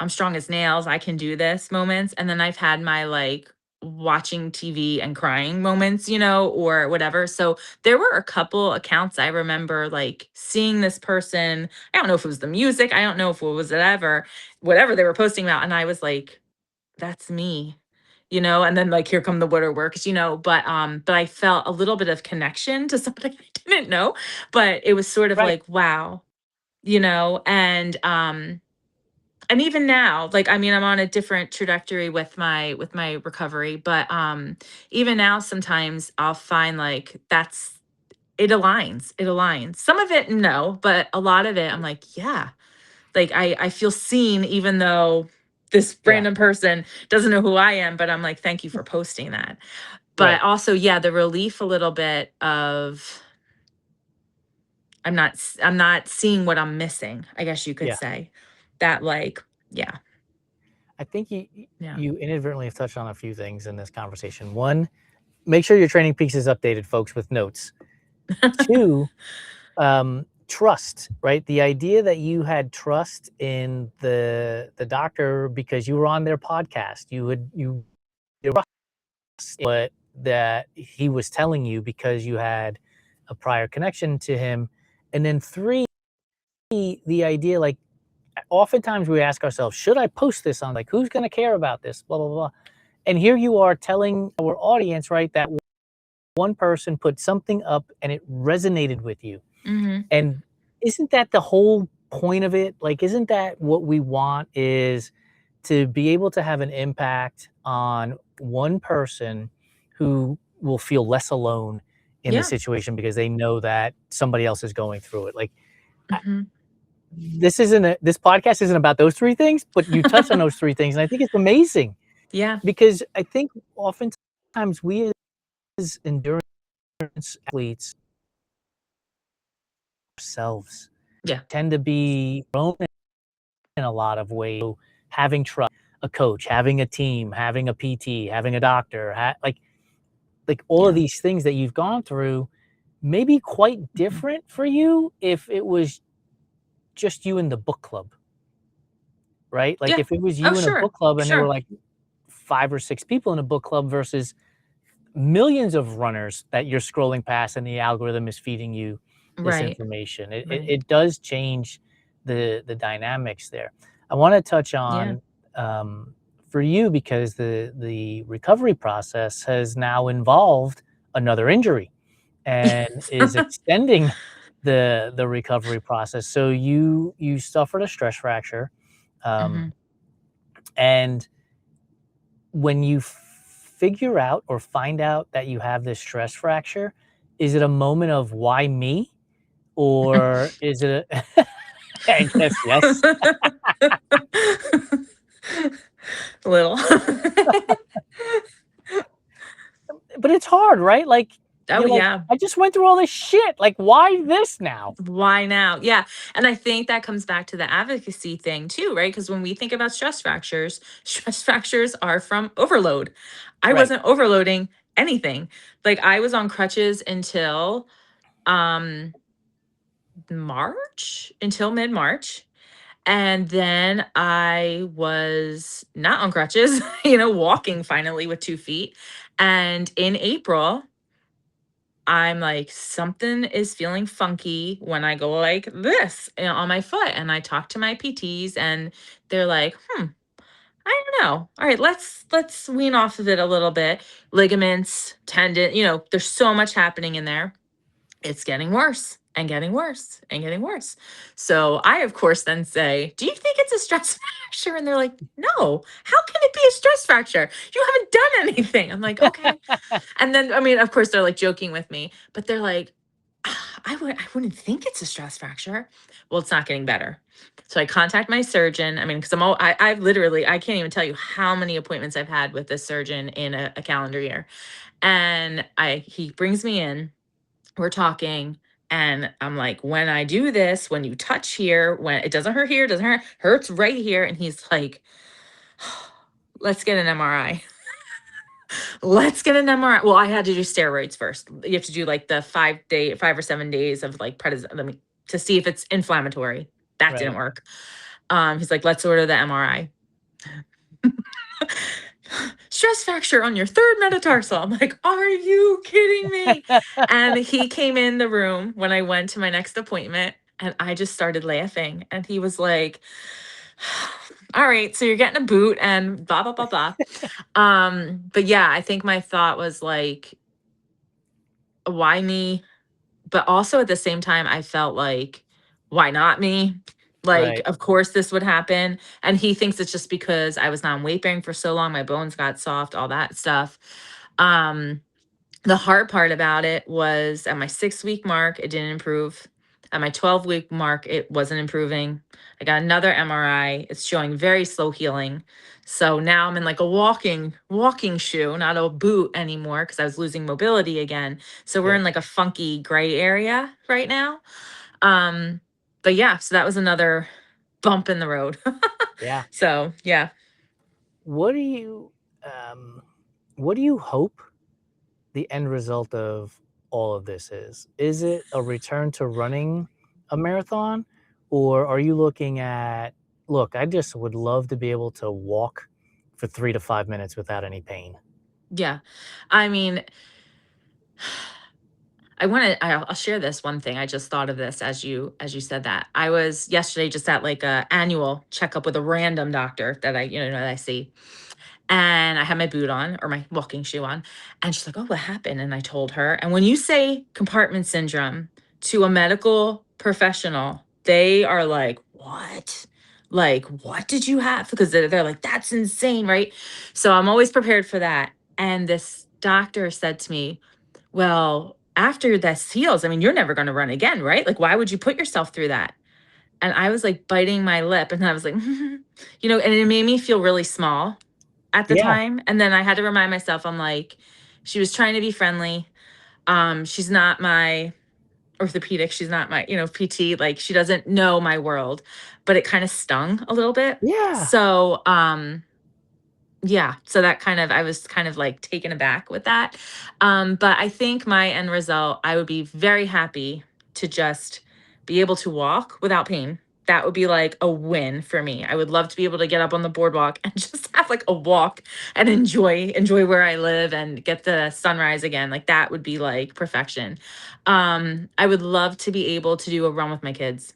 I'm strong as nails, I can do this moments. And then I've had my like watching TV and crying moments, or whatever. So there were a couple accounts I remember like seeing this person. I don't know if it was the music, I don't know if it was whatever they were posting about. And I was like, that's me, and then like here come the waterworks, but I felt a little bit of connection to somebody I didn't know, but it was sort of right. like, wow, and even now, like, I mean, I'm on a different trajectory with my recovery, but even now sometimes I'll find like it aligns. Some of it no, but a lot of it I'm like, yeah, like I feel seen even though this Yeah, random person doesn't know who I am, but I'm like, thank you for posting that. But right. also, yeah, the relief a little bit of I'm not seeing what I'm missing, I guess you could Yeah. say. That like, yeah, I think yeah. you inadvertently have touched on a few things in this conversation. 1, make sure your training peaks is updated, folks, with notes. 2, trust, right? The idea that you had trust in the doctor because you were on their podcast, you trust what that he was telling you because you had a prior connection to him. And then 3, the idea, like, oftentimes we ask ourselves, should I post this on, like, who's going to care about this, blah blah blah. And here you are telling our audience, right, that one person put something up and it resonated with you. Mhm. And isn't that the whole point of it? Like, isn't that what we want, is to be able to have an impact on one person who will feel less alone in the Yeah. situation because they know that somebody else is going through it. Like, Mhm. this podcast isn't about those 3 things, but you touch on those 3 things, and I think it's amazing Yeah. because I think oftentimes we as endurance athletes ourselves Yeah. tend to be prone in a lot of ways. So having trust, a coach, having a team, having a PT, having a doctor, like all of Yeah. these things that you've gone through may be quite Mhm. different for you if it was just you in the book club, right? Like Yeah. if it was Oh, you in a sure. book club and there were Sure. like 5 or 6 people in a book club versus millions of runners that you're scrolling past and the algorithm is feeding you this Right. information. It, it, Right. it does change the dynamics there. I want to touch Yeah. on for you because the recovery process has now involved another injury and is extending the recovery process. So you suffered a stress fracture, Mhm. um, and when you figure out or find out that you have this stress fracture, is it a moment of why me? Or is it a I guess yes. Little. But it's hard, right? Like, Oh, you're like, yeah. "I just went through all this shit, like, why this now?" Why now? Yeah, and I think that comes back to the advocacy thing too, right? Because when we think about stress fractures, stress fractures are from overload. I Right, wasn't overloading anything. Like, I was on crutches um, until mid-March, and then I was not on crutches, walking finally with 2 feet, and in April, I'm like, something is feeling funky when I go like this on my foot. And I talk to my PTs and they're like, I don't know. All right, let's wean off of it a little bit. Ligaments, tendon, there's so much happening in there. It's getting worse and getting worse and getting worse. So I, of course, then say, do you think it's a stress fracture? And they're like, no, how can it be a stress fracture? You haven't done anything. I'm like, okay. And then, I mean, of course, they're like joking with me, but they're like, I wouldn't think it's a stress fracture. Well, it's not getting better. So I contact my surgeon. I mean, because I've literally, I can't even tell you how many appointments I've had with this surgeon in a calendar year. And he brings me in, we're talking, and I'm like, when I do this, when you touch here, when it doesn't hurt here, doesn't hurts right here. And he's like, let's get an MRI. Let's get an MRI. Well, I had to do steroids first. You have to do like the 5 or 7 days of like prednisone, to see if it's inflammatory. That didn't right. work. He's like, let's order the MRI. Stress fracture on your third metatarsal. I'm like, are you kidding me? And he came in the room when I went to my next appointment and I just started laughing. And he was like, all right, so you're getting a boot and blah, blah, blah, blah. But yeah, I think my thought was like, why me? But also at the same time, I felt like, why not me? Like, Right, of course this would happen. And he thinks it's just because I was non weight bearing for so long, my bones got soft, all that stuff. Um, the hard part about it was at my 6 week mark, it didn't improve. At my 12-week mark, it wasn't improving. I got another MRI. It's showing very slow healing. So now I'm in like a walking shoe, not a boot anymore because I was losing mobility again. So we're yep, in like a funky gray area right now. Um, but yeah, so that was another bump in the road. yeah. So yeah. What do you, um what do you hope the end result of all of this is? Is it a return to running a marathon? Or are you looking at, look, I just would love to be able to walk for 3 to 5 minutes without any pain. Yeah. I mean, I'll share this one thing. I just thought of this as you said that. I was yesterday just at like a annual checkup with a random doctor that I see. And I had my boot on or my walking shoe on. And she's like, "Oh, what happened?" And I told her. And when you say compartment syndrome to a medical professional, they are like, "What? Like, what did you have?" Because they're like, "That's insane, right?" So I'm always prepared for that. And this doctor said to me, well, after this heals, I mean, you're never going to run again, right? Like, why would you put yourself through that? And I was like biting my lip and I was like, and it made me feel really small at the Yeah, time. And then I had to remind myself, I'm like, she was trying to be friendly. She's not my orthopedic. She's not my, PT. Like, she doesn't know my world, but it kind of stung a little bit. yeah, So, yeah, so that I was kind of like taken aback with that. But I think my end result, I would be very happy to just be able to walk without pain. that would be like a win for me. I would love to be able to get up on the boardwalk and just have like a walk and enjoy where I live and get the sunrise again. Like that would be like perfection. I would love to be able to do a run with my kids.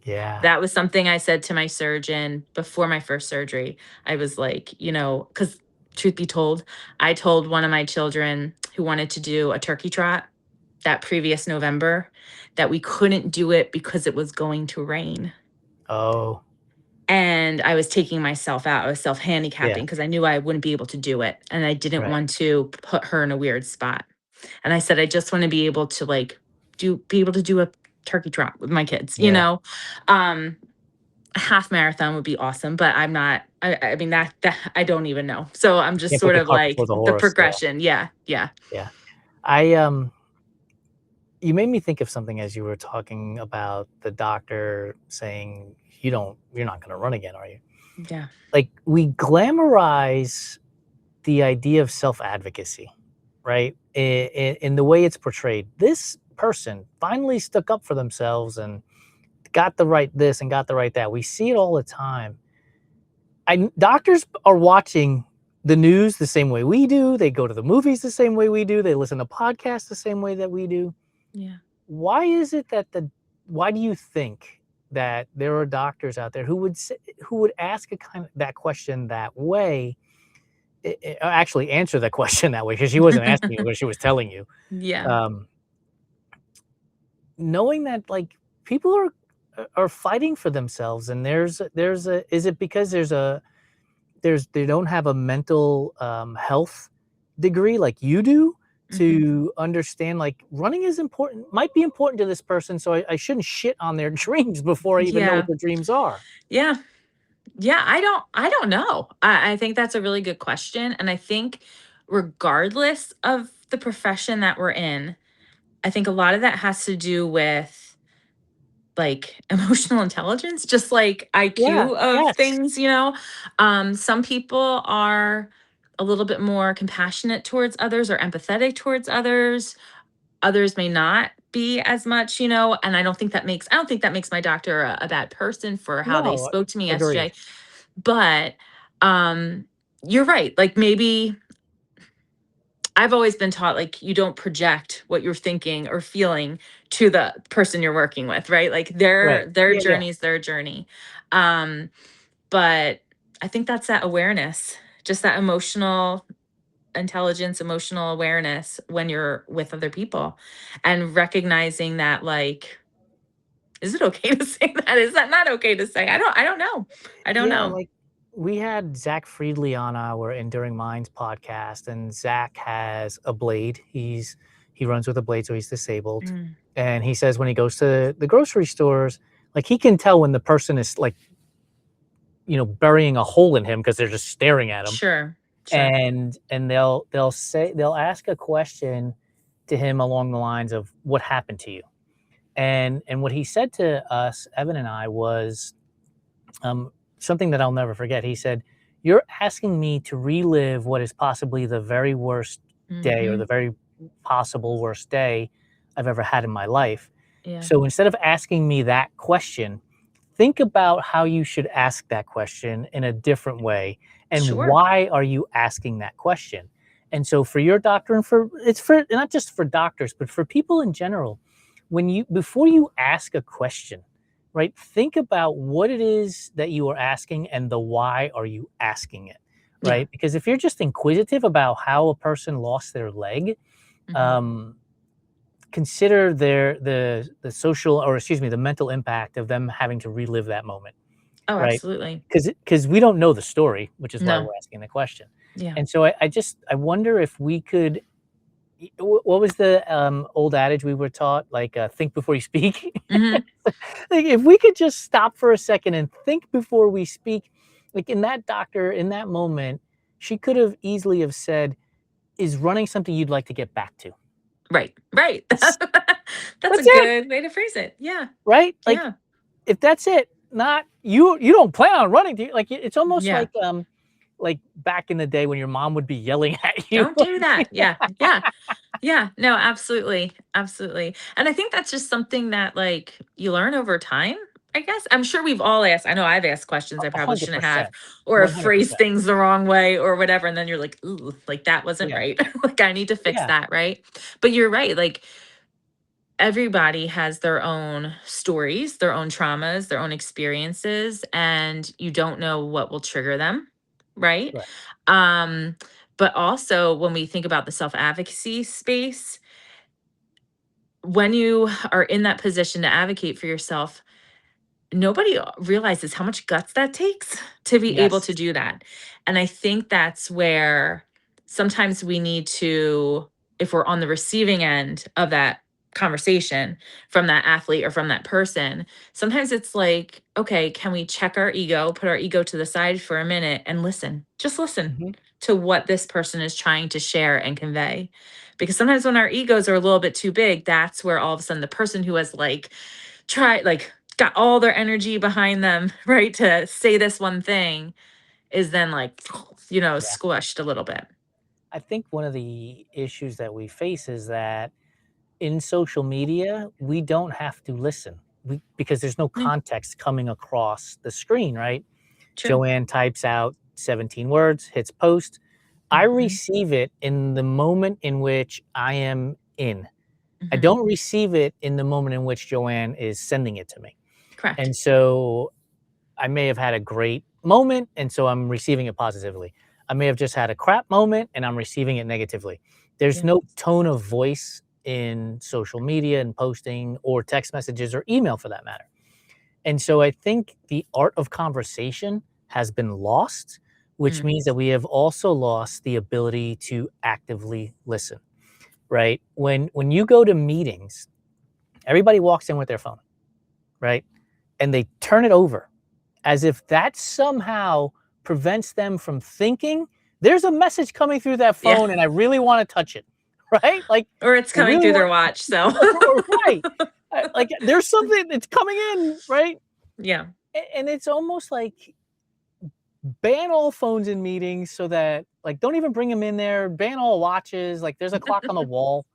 Yeah. That was something I said to my surgeon before my first surgery. I was like, because truth be told, I told one of my children who wanted to do a turkey trot that previous November that we couldn't do it because it was going to rain. Oh, And I was taking myself out. I was self yeah. handicapping because I knew I wouldn't be able to do it. And I didn't Right. want to put her in a weird spot. And I said, I just want to be able to be able to do a turkey trot with my kids, Yeah. Um, a half marathon would be awesome, but I'm not, I mean, that I don't even know. So I'm just Can't put sort the of cart before like the the horse. Yeah. progression. Yeah. Yeah. Yeah. I you made me think of something as you were talking about the doctor saying you're not going to run again, are you? Yeah. Like we glamorize the idea of self-advocacy, right? In the way it's portrayed. This person finally stuck up for themselves and got the right this and got the right that. We see it all the time. Doctors are watching the news the same way we do. They go to the movies the same way we do. They listen to podcasts the same way that we do. Yeah. Why is it that why do you think that there are doctors out there who would ask that question that way, actually answer the question that way, because she wasn't asking you, but she was telling you, Yeah. um, knowing that like people are fighting for themselves, and there's a is it because they don't have a mental health degree like you do Hmm. to understand like running is important, might be important to this person, so I shouldn't shit on their dreams before I even know what Yeah. their dreams are. Yeah. Yeah. I don't know. I think that's a really good question. And I think regardless of the profession that we're in, I think a lot of that has to do with like emotional intelligence, just like Yeah. IQ of Yes. things. Some people are a little bit more compassionate towards others or empathetic towards others. Others may not be as much, and I don't think that makes my doctor a bad person for how they No. spoke to me Agreed. yesterday. But um you're right. Like maybe I've always been taught like you don't project what you're thinking or feeling to the person you're working with, right? Like Right. their Yeah. Yeah. journey is their journey. Um, but I think that's that awareness, just that emotional intelligence, emotional awareness when you're with other people and recognizing that like, is it okay to say that? Is that not okay to say? I don't know. I don't Yeah, know. like we had Zach Friedley on our Enduring Minds podcast, and Zach has a blade. He runs with a blade, so he's disabled. Mm, And he says when he goes to the grocery stores, like he can tell when the person is like, burying a hole in him because they're just staring at him. sure. Sure. And they'll ask a question to him along the lines of what happened to you. And what he said to us, Evan and I, was something that I'll never forget. He said, "You're asking me to relive what is possibly the very worst day, or Hmm. the very possible worst day I've ever had in my life. Yeah. So instead of asking me that question, think about how you should ask that question in a different way. And Sure. why are you asking that question?" And so for your doctor, and for not just for doctors, but for people in general, before you ask a question, right? Think about what it is that you are asking and the why are you asking it, Yeah. right? Because if you're just inquisitive about how a person lost their leg, Hmm. um, consider the social, or excuse me, the mental impact of them having to relive that moment, Oh, right? absolutely. Because we don't know the story, which is why No. we're asking the question. Yeah. And so I wonder if we could. What was the old adage we were taught? Like, think before you speak. Mhm. Like, if we could just stop for a second and think before we speak, like in that doctor, in that moment, she could have easily have said, "Is running something you'd like to get back to?" Right, right. That's That's a that's it, good way to phrase it. Yeah, right? Like, yeah, if that's it, not you don't plan on running, do you? Like, it's almost yeah. like back in the day when your mom would be yelling at you. Don't do that. Yeah, yeah, yeah. No, absolutely, absolutely. And I think that's just something that, like, you learn over time. I guess I'm sure we've all asked. I know I've asked questions I A probably hundred shouldn't have, percent, or have phrased 100%. things the wrong way or whatever. And then you're like, ooh, like that wasn't Yeah, right. Like I need to fix yeah, that, right? But you're right. Like everybody has their own stories, their own traumas, their own experiences, and you don't know what will trigger them, right? right. Um, but also when we think about the self-advocacy space, when you are in that position to advocate for yourself, nobody realizes how much guts that takes to be able to Yes. do that. And I think that's where sometimes we need to, if we're on the receiving end of that conversation from that athlete or from that person, sometimes it's like, okay, can we check our ego, put our ego to the side for a minute and listen? Just listen Mhm. to what this person is trying to share and convey. Because sometimes when our egos are a little bit too big, that's where all of a sudden the person who has like got all their energy behind them, right, to say this one thing is then like, Yeah. squished a little bit. I think one of the issues that we face is that in social media, we don't have to listen. Because there's no Yeah, context coming across the screen, right? true. JoAnne types out 17 words, hits post. I Mhm, receive it in the moment in which I am in. I mhm. don't receive it in the moment in which JoAnne is sending it to me. Correct. And so I may have had a great moment, and so I'm receiving it positively. I may have just had a crap moment and I'm receiving it negatively. There's Yeah. no tone of voice in social media and posting or text messages or email for that matter. And so I think the art of conversation has been lost, which Mm, means that we have also lost the ability to actively listen, right? When you go to meetings, everybody walks in with their phone, right? And they turn it over as if that somehow prevents them from thinking there's a message coming through that yeah. phone and I really want to touch it, right? Like Or it's I coming really through their want watch, so right. Like there's something that's coming in, right? yeah. And it's almost like ban all phones in meetings so that like don't even bring them in there, ban all watches, like there's a clock on the wall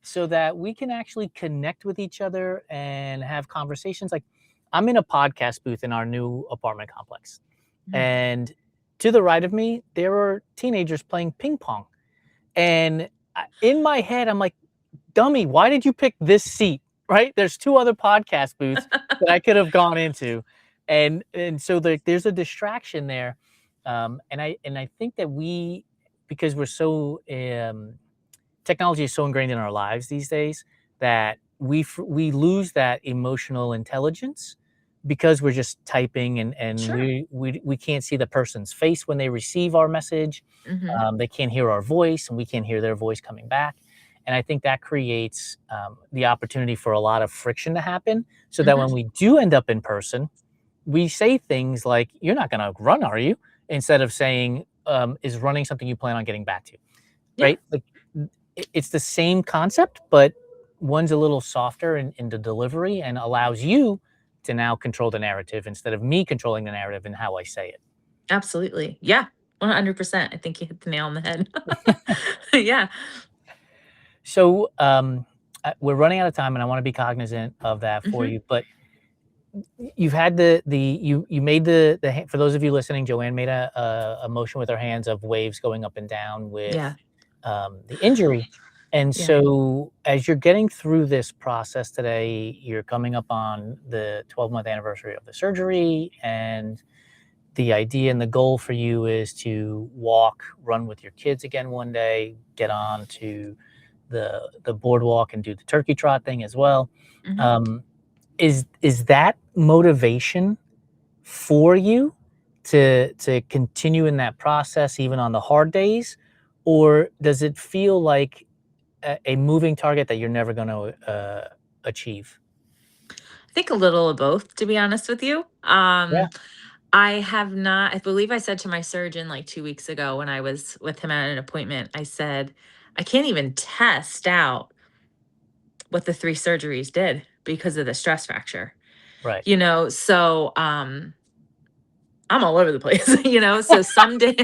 so that we can actually connect with each other and have conversations. Like I'm in a podcast booth in our new apartment complex. Mhm. And to the right of me, there are teenagers playing ping pong. And in my head, I'm like, dummy, why did you pick this seat? Right? There's two other podcast booths that I could have gone into. And so there's a distraction there. And I think that because we're so technology is so ingrained in our lives these days that we lose that emotional intelligence because we're just typing and Sure. we can't see the person's face when they receive our message. Mhm, They can't hear our voice and we can't hear their voice coming back. And I think that creates the opportunity for a lot of friction to happen so that mhm. when we do end up in person, we say things like, "You're not going to run, are you?" Instead of saying, "Is running something you plan on getting back to?" Yeah, Right? Like it's the same concept, but one's a little softer in the delivery and allows you to now control the narrative instead of me controlling the narrative and how I say it. absolutely. Yeah, 100%. I think you hit the nail on the head. Yeah. So we're running out of time, and I want to be cognizant of that for Mhm. you. But you've had you made for those of you listening, JoAnne made a motion with her hands of waves going up and down with Yeah, the injury. And yeah. so, as you're getting through this process today, you're coming up on the 12-month anniversary of the surgery, and the idea and the goal for you is to run with your kids again one day, get on to the boardwalk and do the turkey trot thing as well. Mhm. Um, is that motivation for you to continue in that process even on the hard days, or does it feel like a moving target that you're never going to achieve? I think a little of both, to be honest with you. Yeah, I have not, I believe I said to my surgeon like 2 weeks ago when I was with him at an appointment, I said, I can't even test out what the 3 surgeries did because of the stress fracture. right. So I'm all over the place, so someday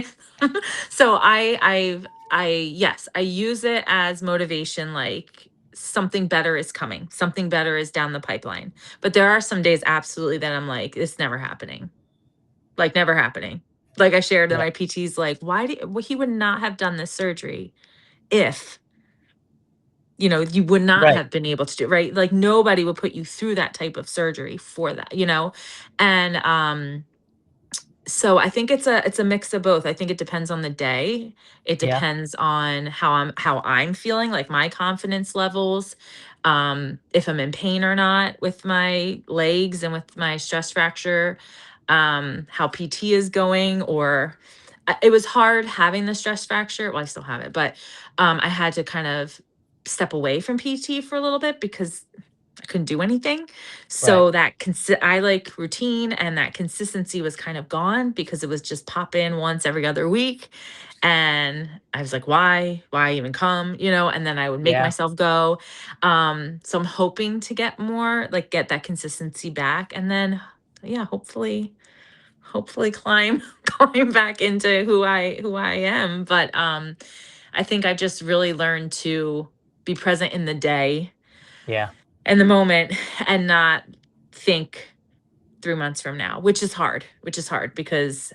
so I yes, I use it as motivation, like something better is coming. Something better is down the pipeline. But there are some days absolutely that I'm like, it's never happening. Like never happening. Like I shared that Yeah. my PT's like, why do well, he would not have done this surgery if you would not Right. have been able to do right. Like nobody would put you through that type of surgery for that. And so I think it's a mix of both. I think it depends on the day. It Yeah. depends on how I'm feeling, like my confidence levels, if I'm in pain or not with my legs and with my stress fracture, how PT is going, or it was hard having the stress fracture. Well, I still have it, but I had to kind of step away from PT for a little bit because I couldn't do anything. Right. So I like routine, and that consistency was kind of gone because it was just pop in once every other week. And I was like, why even come? And then I would make Yeah. myself go. So I'm hoping to get that consistency back. And then yeah, hopefully climb back into who I am. But I think I just really learned to be present in the day Yeah. and the moment and not think 3 months from now, which is hard because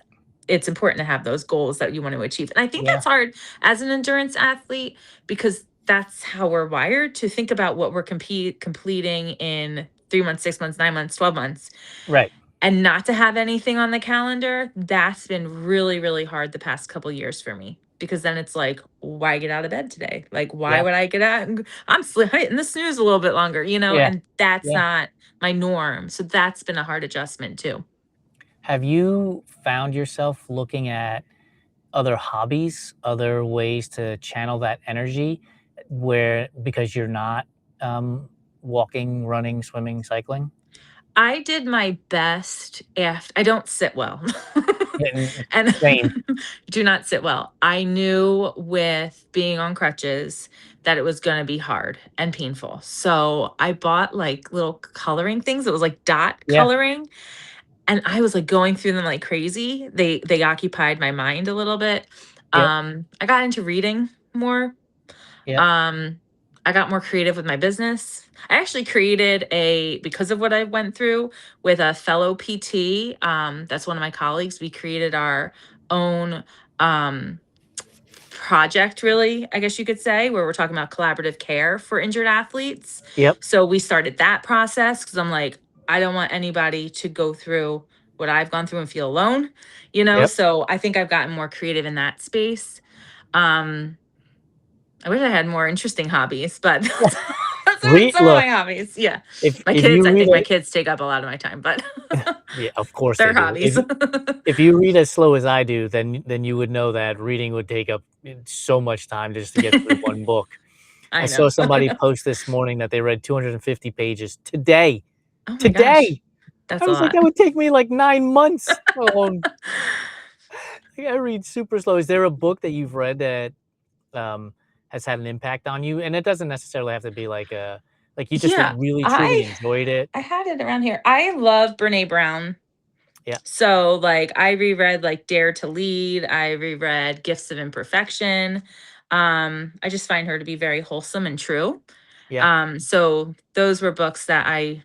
it's important to have those goals that you want to achieve. And I think Yeah. that's hard as an endurance athlete because that's how we're wired to think about what we're completing in 3 months, 6 months, 9 months, 12 months, Right. and not to have anything on the calendar. That's been really, really hard the past couple years for me because then it's like, why get out of bed today? Like, why Yeah. would I get out? I'm hitting the snooze a little bit longer, Yeah. and that's Yeah. not my norm. So that's been a hard adjustment too. Have you found yourself looking at other hobbies, other ways to channel that energy where because you're not um, walking, running, swimming, cycling? I did my best if I don't sit well. Yeah, And same. do not sit well. I knew with being on crutches that it was going to be hard and painful. So I bought like little coloring things. It was like dot Yeah. coloring, and I was like going through them like crazy. They occupied my mind a little bit. Yep. I got into reading more. Yep. um, I got more creative with my business. I actually created because of what I went through with a fellow PT. That's one of my colleagues. We created our own um, project, really, I guess you could say, where we're talking about collaborative care for injured athletes. Yep. So we started that process because I'm like, I don't want anybody to go through what I've gone through and feel alone. Yep. So I think I've gotten more creative in that space. Um, I wish I had more interesting hobbies, but those are some of Look, my hobbies. Yeah. if My if kids, you I read think my it, kids take up a lot of my time, but yeah, of course they they're do. hobbies. If you read as slow as I do, then you would know that reading would take up so much time just to get through one book. I I saw know. somebody post this morning that they read 250 pages today. Oh my gosh. Today! I That's a was like, lot. "That would take me, like, 9 months." I read super slow. Is there a book that you've read that, has had an impact on you? And it doesn't necessarily have to be like you just Yeah. really truly I enjoyed it. I had it around here. I love Brene Brown. Yeah, So like I reread like Dare to Lead. I reread Gifts of Imperfection. I just find her to be very wholesome and true. yeah, So those were books that I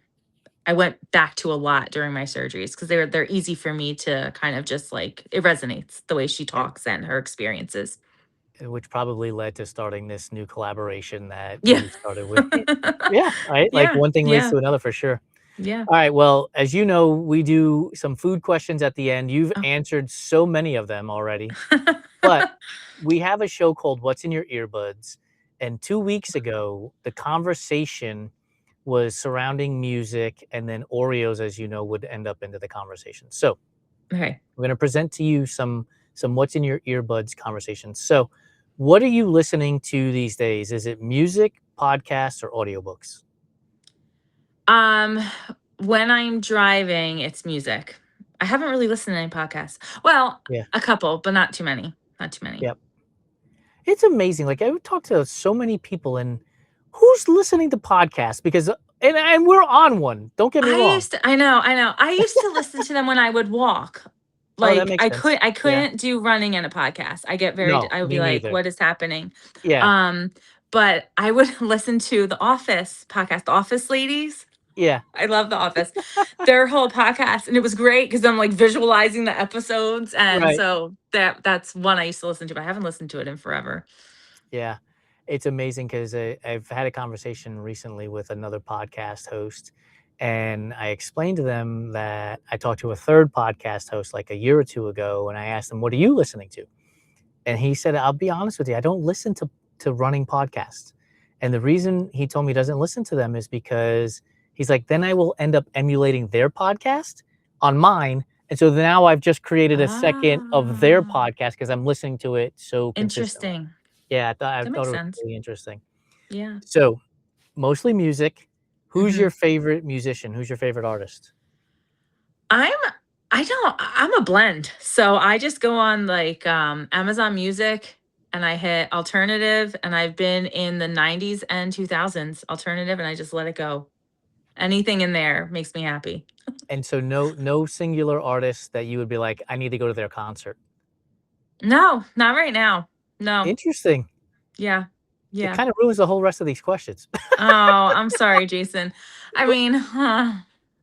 went back to a lot during my surgeries because they're easy for me to kind of just like it resonates the way she yeah. talks and her experiences. Which probably led to starting this new collaboration that Yeah. you started with. Yeah, right? Like, Yeah. one thing leads Yeah. to another for sure. Yeah. Alright, well, as you know, we do some food questions at the end. You've Oh. answered so many of them already, but we have a show called What's in Your Earbuds, and 2 weeks ago, the conversation was surrounding music, and then Oreos, as you know, would end up into the conversation. So, Okay. we're gonna present to you some What's in Your Earbuds conversations. So, what are you listening to these days? Is it music, podcasts, or audiobooks? Um, when I'm driving, it's music. I haven't really listened to any podcasts. Well, Yeah, a couple, but not too many. Not too many. yep. It's amazing, like, I would talk to so many people, and who's listening to podcasts? Because and we're on one, don't get me wrong. I know. I used to listen to them when I would walk. Oh, that Like makes sense. I Yeah. couldn't do running in a podcast. No, I would be me like, neither. what is happening? Yeah, Um, but I would listen to the Office podcast, The Office Ladies. Yeah. I love The Office. Their whole podcast, and it was great because I'm like visualizing the episodes, and Right. so that's one I used to listen to, but I haven't listened to it in forever. Yeah. It's amazing because I've had a conversation recently with another podcast host, and I explained to them that I talked to a third podcast host like a year or two ago, and I asked him, "What are you listening to?" And he said, "I'll be honest with you, I don't listen to running podcasts." And the reason he told me he doesn't listen to them is because he's like, then I will end up emulating their podcast on mine. And so now I've just created a second of their Ah, podcast because I'm listening to it so consistently. interesting. Yeah, I That thought makes it was sense. really interesting. Yeah. So mostly music. Who's hmm your favorite musician? Who's your favorite artist? I'm I'm a blend. So I just go on like Amazon Music and I hit alternative, and I've been in the 90s and 2000s alternative, and I just let it go. Anything in there makes me happy. And so no singular artist that you would be like, I need to go to their concert. No, not right now. No. Interesting. Yeah. It Yeah. kind of ruins the whole rest of these questions. Oh, I'm sorry, Jason. I mean,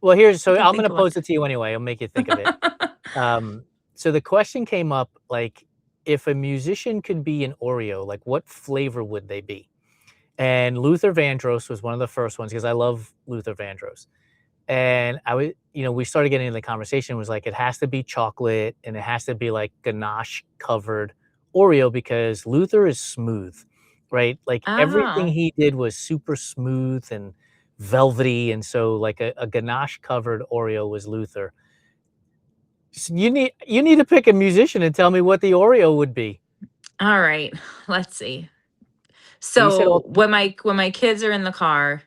Well, here's I so can I'm think gonna of one. pose it to you anyway. I'll make you think of it. So the question came up like, if a musician could be an Oreo, like what flavor would they be? And Luther Vandross was one of the first ones because I love Luther Vandross. And I would, we started getting into the conversation was like, it has to be chocolate and it has to be like ganache covered Oreo because Luther is smooth, right? Like everything Oh, he did was super smooth and velvety. And so like a ganache covered Oreo was Luther. So you need to pick a musician and tell me what the Oreo would be. all right. Let's see. You said So all when my kids are in the car,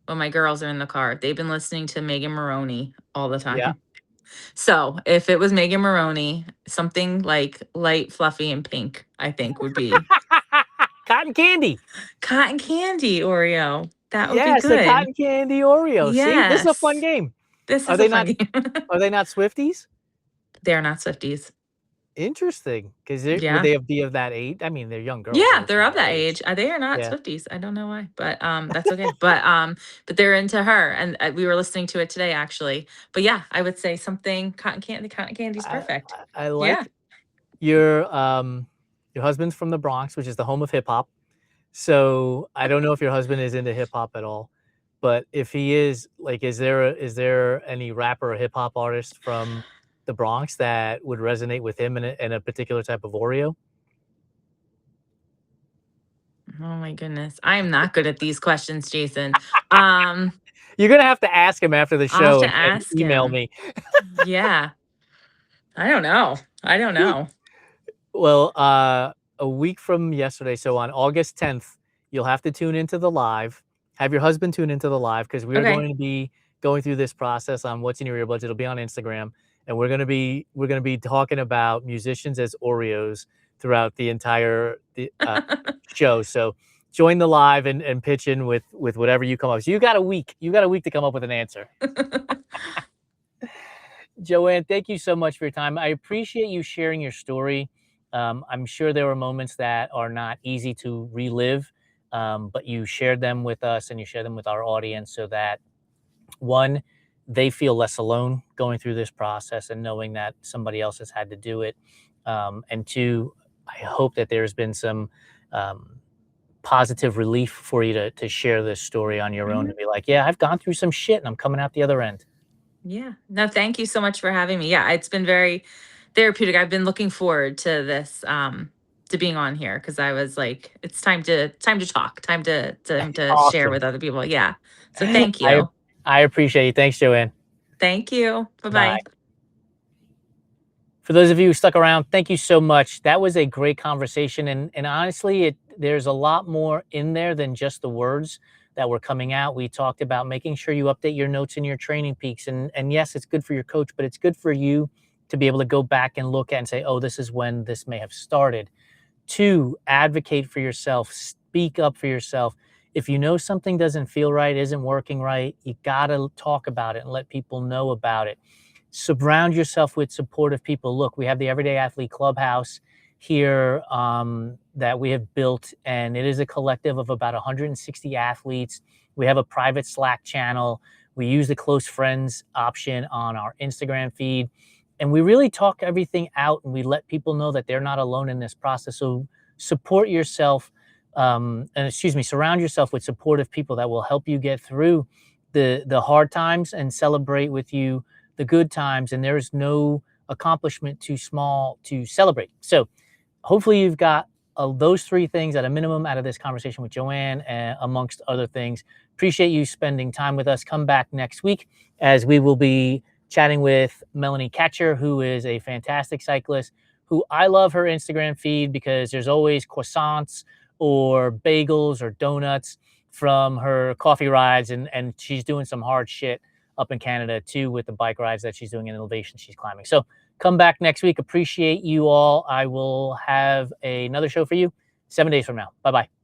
when my girls are in the car, they've been listening to Megan Maroney all the yeah. time. So if it was Megan Maroney, something like light, fluffy, and pink, I think would be Cotton candy. cotton candy Oreo. That would be Yes, the good. cotton candy Oreo. See, this is a fun Yes. game. This Are is a they fun not game. are they not Swifties? They're not Swifties. Interesting, 'cause they would Yeah. they be of that age? I mean, they're young girls, they're Yeah, of they're of that that age. age. They are not Yeah. Swifties. I don't know why, but that's okay. But they're into her, and we were listening to it today actually. But yeah, I would say something cotton candy. Cotton candy's I perfect. I Yeah. like your husband's from the Bronx, which is the home of hip hop. So, I don't know if your husband is into hip hop at all, but if he is, like, is there any rapper or hip hop artist from the Bronx that would resonate with him in a particular type of Oreo? Oh my goodness, I am not good at these questions, Jason. Um, You're gonna have to ask him after the I'll have show to and ask email him. me. Yeah, I don't know. I don't know. Well, a week from yesterday, so on August 10th, you'll have to tune into the live. Have your husband tune into the live because we are Okay. going to be going through this process on What's in Your Earbuds. It'll be on Instagram, and we're gonna be talking about musicians as Oreos throughout the show. So join the live and pitch in with whatever you come up. So you got a week. You got a week to come up with an answer. JoAnne, thank you so much for your time. I appreciate you sharing your story. I'm sure there were moments that are not easy to relive, but you shared them with us and you share them with our audience so that one, they feel less alone going through this process and knowing that somebody else has had to do it. And two, I hope that there's been some um, positive relief for you to share this story on your own to Mhm. be like, yeah, I've gone through some shit and I'm coming out the other end. Yeah. No, thank you so much for having me. Yeah, it's been very therapeutic. I've been looking forward to this, to being on here because I was like, it's time to talk, time to share Awesome. with other people. Yeah. So thank I you. I appreciate it. Thanks, JoAnne. Thank you. Bye Bye. bye. For those of you who stuck around, thank you so much. That was a great conversation, and honestly, there's a lot more in there than just the words that were coming out. We talked about making sure you update your notes in your training peaks, and yes, it's good for your coach, but it's good for you to be able to go back and look at and say, oh, this is when this may have started. Two, advocate for yourself, speak up for yourself. If you know something doesn't feel right, isn't working right, you gotta talk about it and let people know about it. Surround yourself with supportive people. Look, we have the Everyday Athlete Clubhouse. here that we have built, and it is a collective of about 160 athletes. We have a private Slack channel. We use the close friends option on our Instagram feed, and we really talk everything out, and we let people know that they're not alone in this process. So support yourself, surround yourself with supportive people that will help you get through the hard times and celebrate with you the good times. And there is no accomplishment too small to celebrate. So hopefully you've got those three things at a minimum out of this conversation with JoAnne, amongst other things. Appreciate you spending time with us. Come back next week as we will be chatting with Melanie Catcher, who is a fantastic cyclist, who I love her Instagram feed because there's always croissants or bagels or donuts from her coffee rides. And she's doing some hard shit up in Canada too with the bike rides that she's doing and elevation she's climbing. So come back next week. Appreciate you all. I will have another show for you 7 days from now. Bye-bye.